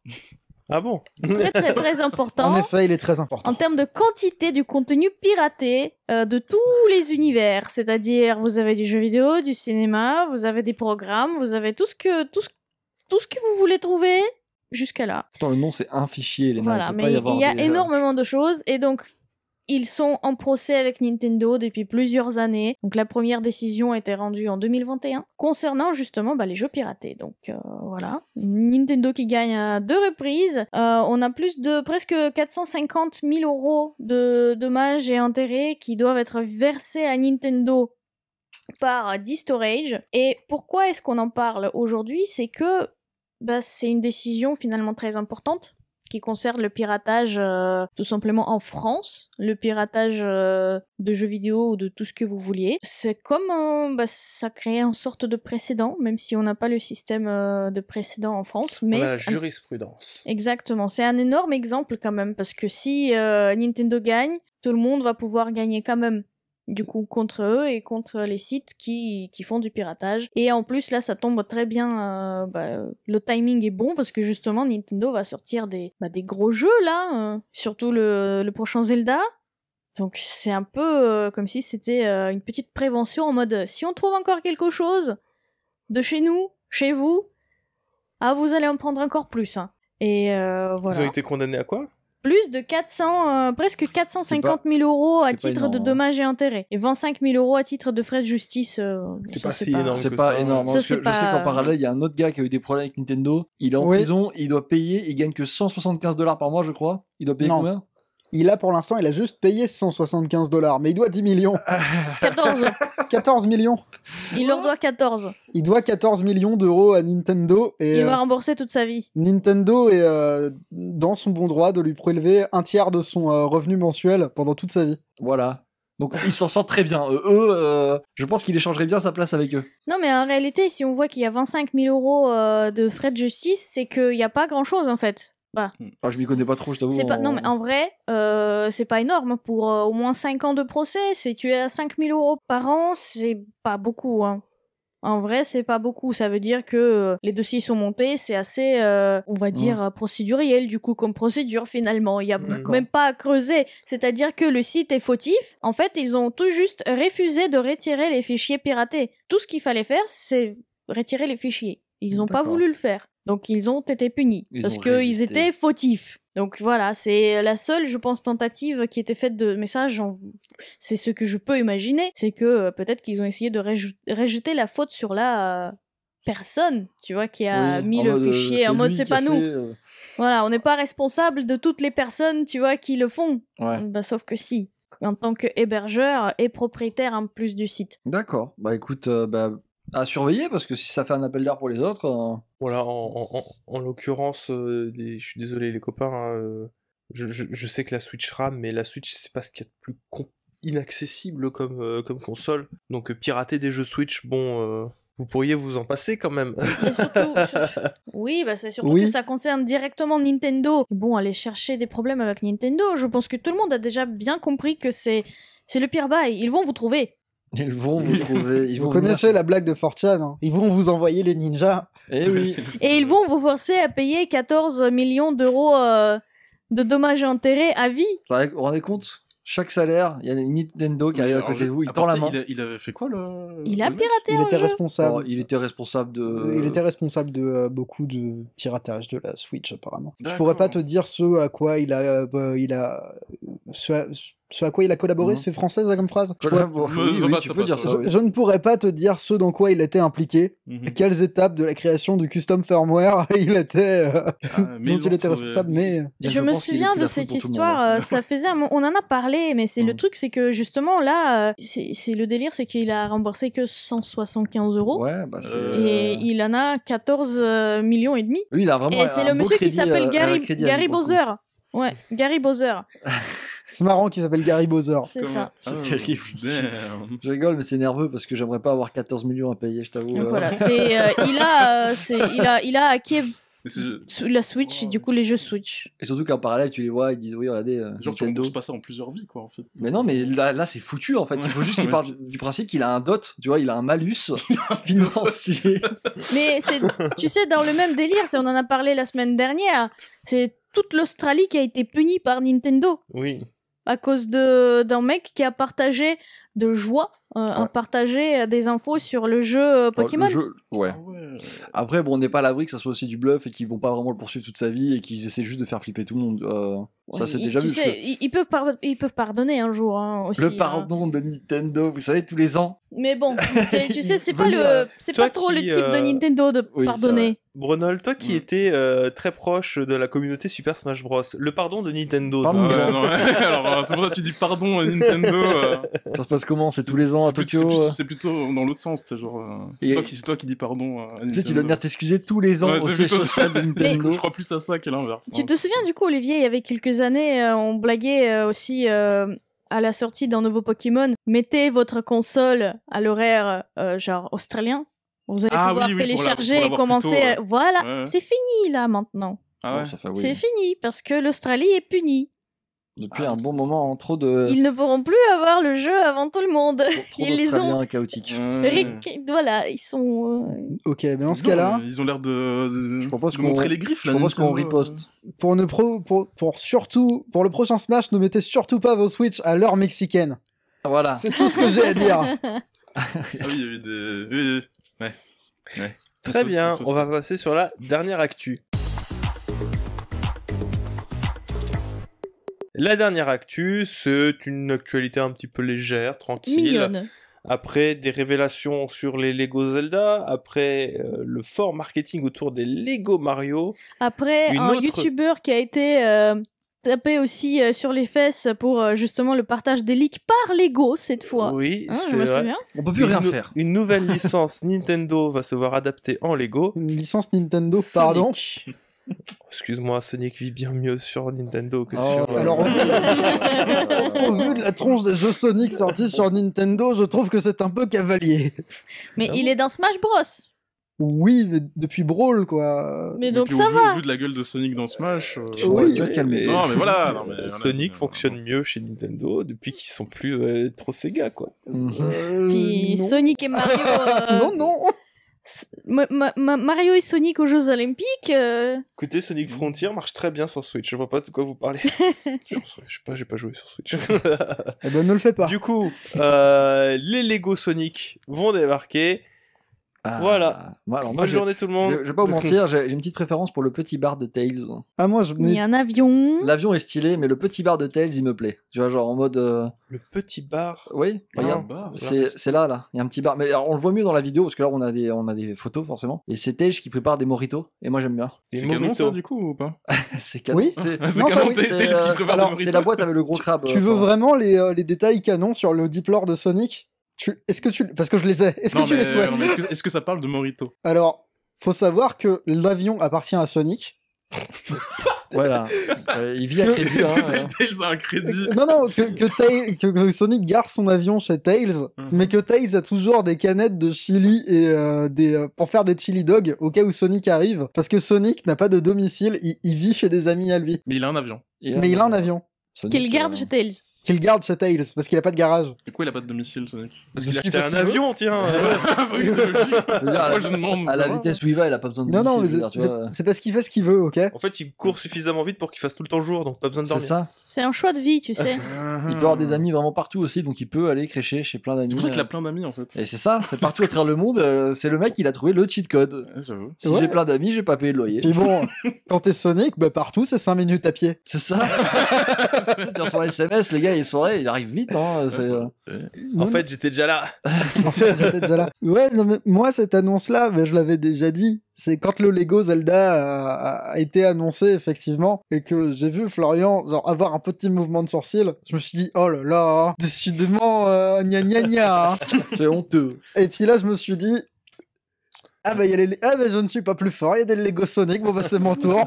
Ah bon? Très important. En effet, il est très important. En termes de quantité du contenu piraté de tous les univers. C'est-à-dire, vous avez du jeu vidéo, du cinéma, vous avez des programmes, vous avez tout ce que vous voulez trouver jusqu'à là. Pourtant, le nom, c'est Un Fichier. Les voilà, mais il y a énormément de choses. Et donc, ils sont en procès avec Nintendo depuis plusieurs années. Donc la première décision a été rendue en 2021 concernant justement les jeux piratés. Donc voilà, Nintendo qui gagne à 2 reprises. On a plus de presque 450 000 € de dommages et intérêts qui doivent être versés à Nintendo par DS-Storage. Et pourquoi est-ce qu'on en parle aujourd'hui? C'est que c'est une décision finalement très importante qui concerne le piratage tout simplement en France, le piratage de jeux vidéo ou de tout ce que vous vouliez. C'est comme ça crée une sorte de précédent, même si on n'a pas le système de précédent en France. Mais on a la jurisprudence. Exactement, c'est un énorme exemple quand même, parce que si Nintendo gagne, tout le monde va pouvoir gagner quand même. Du coup, contre eux et contre les sites qui font du piratage. Et en plus, là, ça tombe très bien. Le timing est bon parce que justement, Nintendo va sortir des gros jeux, là. Surtout le prochain Zelda. Donc, c'est un peu comme si c'était une petite prévention en mode si on trouve encore quelque chose de chez nous, chez vous, vous allez en prendre encore plus. Hein. Et voilà. Ils ont été condamnés à quoi? Plus de presque 450 000 € à titre de dommages et intérêts. Et 25 000 € à titre de frais de justice. C'est pas si énorme. C'est pas énorme. Je sais qu'en parallèle, il y a un autre gars qui a eu des problèmes avec Nintendo. Il est en prison, il doit payer, il gagne que 175 $ par mois, je crois. Il doit payer combien? Pour l'instant, il a juste payé 175 $, mais il doit 10 millions. 14 millions. Il leur doit 14. Il doit 14 millions d'euros à Nintendo. Et il va rembourser toute sa vie. Nintendo est dans son bon droit de lui prélever un tiers de son revenu mensuel pendant toute sa vie. Voilà. Donc ils s'en sortent très bien. Je pense qu'il échangerait bien sa place avec eux. Non, mais en réalité, si on voit qu'il y a 25 000 € de frais de justice, c'est qu'il n'y a pas grand-chose en fait. Je m'y connais pas trop, je t'avoue. Non, mais en vrai, c'est pas énorme pour au moins 5 ans de procès. Si tu es à 5 000 € par an, c'est pas beaucoup. Hein. En vrai, c'est pas beaucoup. Ça veut dire que les dossiers sont montés, c'est assez, on va dire, procéduriel, du coup, comme procédure, finalement. Il y a même pas à creuser. C'est-à-dire que le site est fautif. En fait, ils ont tout juste refusé de retirer les fichiers piratés. Tout ce qu'il fallait faire, c'est retirer les fichiers. Ils ont pas voulu le faire. Donc ils ont été punis parce qu'ils étaient fautifs. Donc voilà, c'est la seule, je pense, tentative qui était faite de message. C'est ce que je peux imaginer, c'est que peut-être qu'ils ont essayé de rejeter la faute sur la personne, tu vois, qui a mis le fichier en mode c'est pas nous. Voilà, on n'est pas responsable de toutes les personnes, tu vois, qui le font. Ouais. Sauf que si, en tant qu'hébergeur et propriétaire en plus du site. D'accord. Écoute, À surveiller, parce que si ça fait un appel d'air pour les autres... Voilà, en l'occurrence, je suis désolé les copains, hein, je sais que la Switch rame, mais la Switch c'est pas ce qu'il y a de plus inaccessible comme console. Donc pirater des jeux Switch, bon, vous pourriez vous en passer quand même. Et surtout, oui, bah c'est surtout Oui. que ça concerne directement Nintendo. Bon, aller chercher des problèmes avec Nintendo, je pense que tout le monde a déjà bien compris que c'est le pire bail. Ils vont vous trouver. Ils vont vous trouver. Ils Vous vont connaissez la blague de 4chan, hein. Ils vont vous envoyer les ninjas. Eh oui. Et ils vont vous forcer à payer 14 millions d'euros de dommages et intérêts à vie. Vous vous rendez compte? Chaque salaire, il y a une Nintendo qui arrive à côté de vous, il tend la main. Il avait fait quoi, le... Il a le mec piraté Il un était jeu. responsable. Oh, il était responsable de... Il était responsable de beaucoup de piratage de la Switch apparemment. Je D'accord. pourrais pas te dire ce à quoi il a collaboré, Mhm. c'est français ça comme phrase. Je, Collabo. Me- Oui, ça oui, passe, tu ça peux passe, dire ouais. ça. je- oui. je ne pourrais pas te dire ce dans quoi il était impliqué, Mhm. quelles étapes de la création du custom firmware il était, Ah, mais dont ils il l'ont était trouvé. responsable, mais Je me pense qu'il est souviens plus de la faute cette pour tout le monde, histoire, hein. ça faisait on en a parlé, mais c'est le Mhm. truc, c'est que justement là, c'est le délire, c'est qu'il a remboursé que 175 euros Ouais, bah c'est... et il en a 14 millions et demi. Lui, il a vraiment Et c'est un le beau monsieur qui crédit, s'appelle un Gary crédit à vie, pour le coup. Bowser. Ouais, Gary Bowser, c'est marrant qu'il s'appelle Gary Bowser. c'est Comment- ça. Ah, C'est terrible. damn. Je rigole, mais c'est nerveux parce que j'aimerais pas avoir 14 millions à payer, je t'avoue. Donc voilà, il a hacké Mais c'est- la Switch et du coup les jeux Switch. Et surtout qu'en parallèle, tu les vois, ils disent oui, regardez, Genre, tu Nintendo. rembourses pas ça en plusieurs vies, quoi, en fait. Mais non, mais là c'est foutu en fait. Il faut juste qu'il Ouais. parte du principe qu'il a un dot, tu vois, il a un malus financier. Mais c'est, tu sais, dans le même délire, on en a parlé la semaine dernière, c'est toute l'Australie qui a été punie par Nintendo Oui. à cause d'un mec qui a partagé de joie, a partagé des infos sur le jeu Pokémon. Le jeu, ouais. Ah ouais. Après, bon, on n'est pas à l'abri que ça soit aussi du bluff et qu'ils vont pas vraiment le poursuivre toute sa vie et qu'ils essaient juste de faire flipper tout le monde. Ça, c'est déjà tu vu. sais, parce que ils peuvent pardonner un jour hein, aussi. le hein. pardon de Nintendo, vous savez, tous les ans. Mais bon, tu sais, c'est pas Venu c'est toi pas trop qui, le type de Nintendo de oui, c'est pardonner. Brunol, toi qui Mm. étais très proche de la communauté Super Smash Bros, le pardon de Nintendo. Pardon. toi, Ouais, non, ouais. Alors, c'est pour ça que tu dis pardon à Nintendo. Ça se passe comment? C'est tous les ans à Tokyo. C'est plutôt dans l'autre sens, c'est genre. Et- C'est toi qui dis pardon à Nintendo. Tu sais, tu dois venir t'excuser tous les ans Ouais, au c'est siège plutôt social de Nintendo. Je crois plus à ça qu'à l'inverse. Tu te souviens du coup, Olivier, il y avait quelques années, on blaguait aussi à la sortie d'un nouveau Pokémon, mettez votre console à l'horaire genre australien. Vous allez Ah pouvoir oui, oui, télécharger pour et l'avoir commencer. plus tôt, ouais. Voilà, Ouais, ouais. c'est fini là maintenant. Ah ouais. Bon, ça fait, oui. C'est fini parce que l'Australie est punie. Depuis Ah, un bon c'est- moment, trop de Ils ne pourront plus avoir le jeu avant tout le monde. trop ils les d'Australiens ont. chaotiques. Voilà, ils sont. Ok, mais dans ce cas-là, Ils ont l'air de Je propose de qu'on- montrer les griffes Je là. propose qu'on Nintendo. riposte. pour le prochain Smash, ne mettez surtout pas vos Switch à l'heure mexicaine. Voilà. C'est tout ce que j'ai à dire. Ah oui, il y avait des. Oui, oui. Ouais. Très bien, Ça, on va passer sur la dernière actu. La dernière actu, c'est une actualité un petit peu légère, tranquille. Mignonne. Après des révélations sur les Lego Zelda, après le fort marketing autour des Lego Mario. Après, Une un autre- youtubeur qui a été tapé aussi sur les fesses pour justement le partage des leaks par Lego cette fois. Oui, Hein, je c'est me vrai. souviens. On peut plus rien faire. Une nouvelle licence Nintendo va se voir adaptée en Lego. Une licence Nintendo, pardon. Sonic. Excuse-moi, Sonic vit bien mieux sur Nintendo que Oh, sur... Alors, au vu de la tronche des jeux Sonic sortis sur Nintendo, je trouve que c'est un peu cavalier. Mais Ah il bon est dans Smash Bros. Oui, mais depuis Brawl, quoi. Mais Et donc puis, ça au va. vu de la gueule de Sonic dans Smash. Oui, tu vas te calmer. Non, mais voilà. Non, mais Sonic voilà. fonctionne mieux chez Nintendo depuis qu'ils sont plus trop Sega, quoi. Puis non. Sonic et Mario. Non, non. Mario et Sonic aux Jeux Olympiques. Écoutez, Sonic Frontier marche très bien sur Switch. Je vois pas de quoi vous parlez. Je sais pas, j'ai pas joué sur Switch. Eh ben, ne le fais pas. Du coup, les Lego Sonic vont débarquer. Ah. Voilà. Moi, alors, moi, Bonne journée tout le monde. je vais pas vous mentir, j'ai une petite préférence pour le petit bar de Tails. Ah, moi, Il y a un avion. L'avion est stylé, mais le petit bar de Tails, il me plaît. Tu vois, genre en mode. Le petit bar. Oui, Ah, regarde. bah, C'est là. Il y a un petit bar. Mais alors, on le voit mieux dans la vidéo parce que là, on a des photos forcément. Et c'est Tails qui prépare des mojitos. Et moi, j'aime bien. Les C'est canon mojitos. ça du coup ou pas? C'est canon. Oui. C'est C'est Non, ça, canon, oui, Tails qui prépare alors, des c'est Moritos. la boîte avec le gros crabe. Tu veux enfin, vraiment les détails canons sur le Deep Lore de Sonic? Parce que je les ai. Est-ce que tu les souhaites? mais est-ce que ça parle de Morito? Alors, faut savoir que l'avion appartient à Sonic. Voilà. Il vit à crédit. Tails a un crédit. Non, que Sonic garde son avion chez Tails, mais que Tails a toujours des canettes de chili et pour faire des chili dogs au cas où Sonic arrive, parce que Sonic n'a pas de domicile, il vit chez des amis à lui. Mais il a un avion. Mais il a un avion Qu'il garde chez Tails. qu'il garde chez Tails, parce qu'il a pas de garage. Et pourquoi il a pas de domicile, Sonic? Parce qu'il a acheté un avion, tiens. Oui, c'est logique. Moi, je demande À ça. la vitesse où il va, il a pas besoin de Non, domicile, mais je veux dire, tu vois. c'est parce qu'il fait ce qu'il veut, ok? En fait, il court suffisamment vite pour qu'il fasse tout le temps jour, donc pas besoin de C'est dormir. ça. C'est un choix de vie, tu sais. Il peut avoir des amis vraiment partout aussi, donc il peut aller crécher chez plein d'amis. C'est pour ça qu'il a plein d'amis, en fait. Et c'est ça, c'est partout à travers le monde. C'est le mec, il a trouvé le cheat code. Ouais, j'avoue. Si Ouais. j'ai plein d'amis, j'ai pas payé le loyer. Puis bon, quand t'es Sonic, bah partout c'est 5 minutes à pied. C'est ça. Tu reçois un SMS, les gars, ils sont là, il arrive vite. Hein, c'est, En fait, j'étais déjà là. En fait, j'étais déjà là. Ouais, non, mais moi, cette annonce-là, je l'avais déjà dit. C'est quand le Lego Zelda a été annoncé, effectivement, et que j'ai vu Florian genre, avoir un petit mouvement de sourcil. Je me suis dit, oh là là, décidément, gna gna gna. Hein. c'est honteux. Et puis là, je me suis dit, ah bah, je ne suis pas plus fort, il y a des Lego Sonic, bon bah c'est mon tour.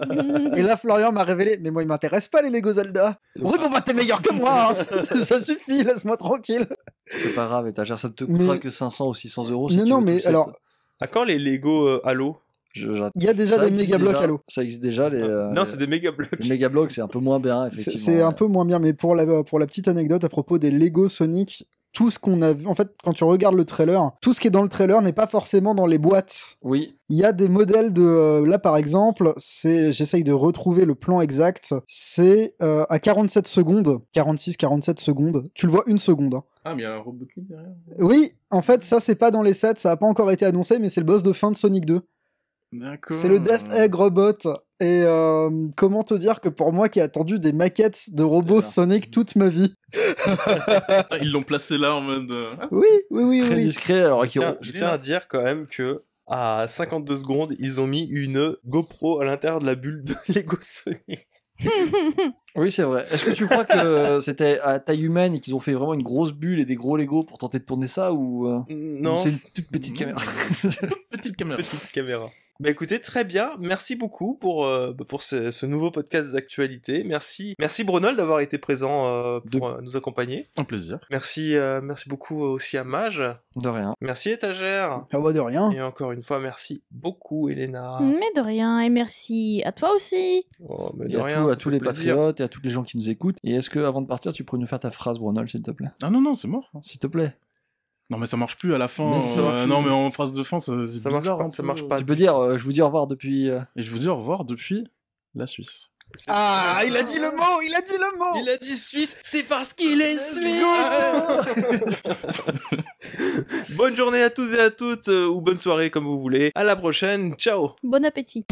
Et là, Florian m'a révélé, mais moi, il m'intéresse pas les Lego Zelda. Oui, bon bah t'es meilleur que moi, hein. ça suffit, laisse-moi tranquille. C'est pas grave, étagère, ça te Mais- coûtera que 500 ou 600 euros. Si Non, tu non, veux tout mais le set. alors, À quand les Lego Halo? il y a déjà Ça des existe méga blocs déjà. à l'eau. Ça existe déjà, les, Non, c'est des méga blocs. les méga blocs, c'est un peu moins bien, C'est effectivement. c'est un peu moins bien, mais pour la petite anecdote à propos des Lego Sonic, tout ce qu'on a vu, en fait, quand tu regardes le trailer, tout ce qui est dans le trailer n'est pas forcément dans les boîtes. Oui, Il y a des modèles de... là, par exemple, j'essaye de retrouver le plan exact, c'est à 47 secondes, 46-47 secondes, tu le vois 1 seconde. Hein. Ah, mais il y a un Robotnik derrière. Oui, en fait, ça, c'est pas dans les sets, ça a pas encore été annoncé, mais c'est le boss de fin de Sonic 2. D'accord. C'est le Death Egg Robot. Et comment te dire que pour moi qui ai attendu des maquettes de robots C'est ça. Sonic toute ma vie. Ah, ils l'ont placé là en mode. Ah, Oui. très discret. Alors, Je tiens à dire quand même que à 52 secondes, ils ont mis une GoPro à l'intérieur de la bulle de Lego Sonic. Oui, c'est vrai. Est-ce que tu crois que c'était à taille humaine et qu'ils ont fait vraiment une grosse bulle et des gros Lego pour tenter de tourner ça ou Non, c'est une toute petite caméra? petite caméra. petite caméra. Bah écoutez, très bien. Merci beaucoup pour ce nouveau podcast d'actualité. Merci Brunel d'avoir été présent pour nous accompagner. Un plaisir. Merci beaucoup aussi à Mage. De rien. Merci Étagère. Ah bah de rien. Et encore une fois, merci beaucoup Elena. Mais de rien, et merci à toi aussi. Oh, mais Et de rien, à ça tous fait les plaisir. patriotes et à tous les gens qui nous écoutent. Et est-ce que avant de partir, tu pourrais nous faire ta phrase, Brunel, s'il te plaît? Ah non, c'est mort. S'il te plaît. Non, mais ça marche plus à la fin. Mais ça marche non, mais en phrase de fin, c'est Ça marche bizarre. pas, un ça peu. marche pas. Tu peux dire, je vous dis au revoir depuis. Et je vous dis au revoir depuis la Suisse. Ah, il a dit le mot. Il a dit Suisse, c'est parce qu'il est suisse. Bonne journée à tous et à toutes, ou bonne soirée comme vous voulez. À la prochaine, ciao. Bon appétit.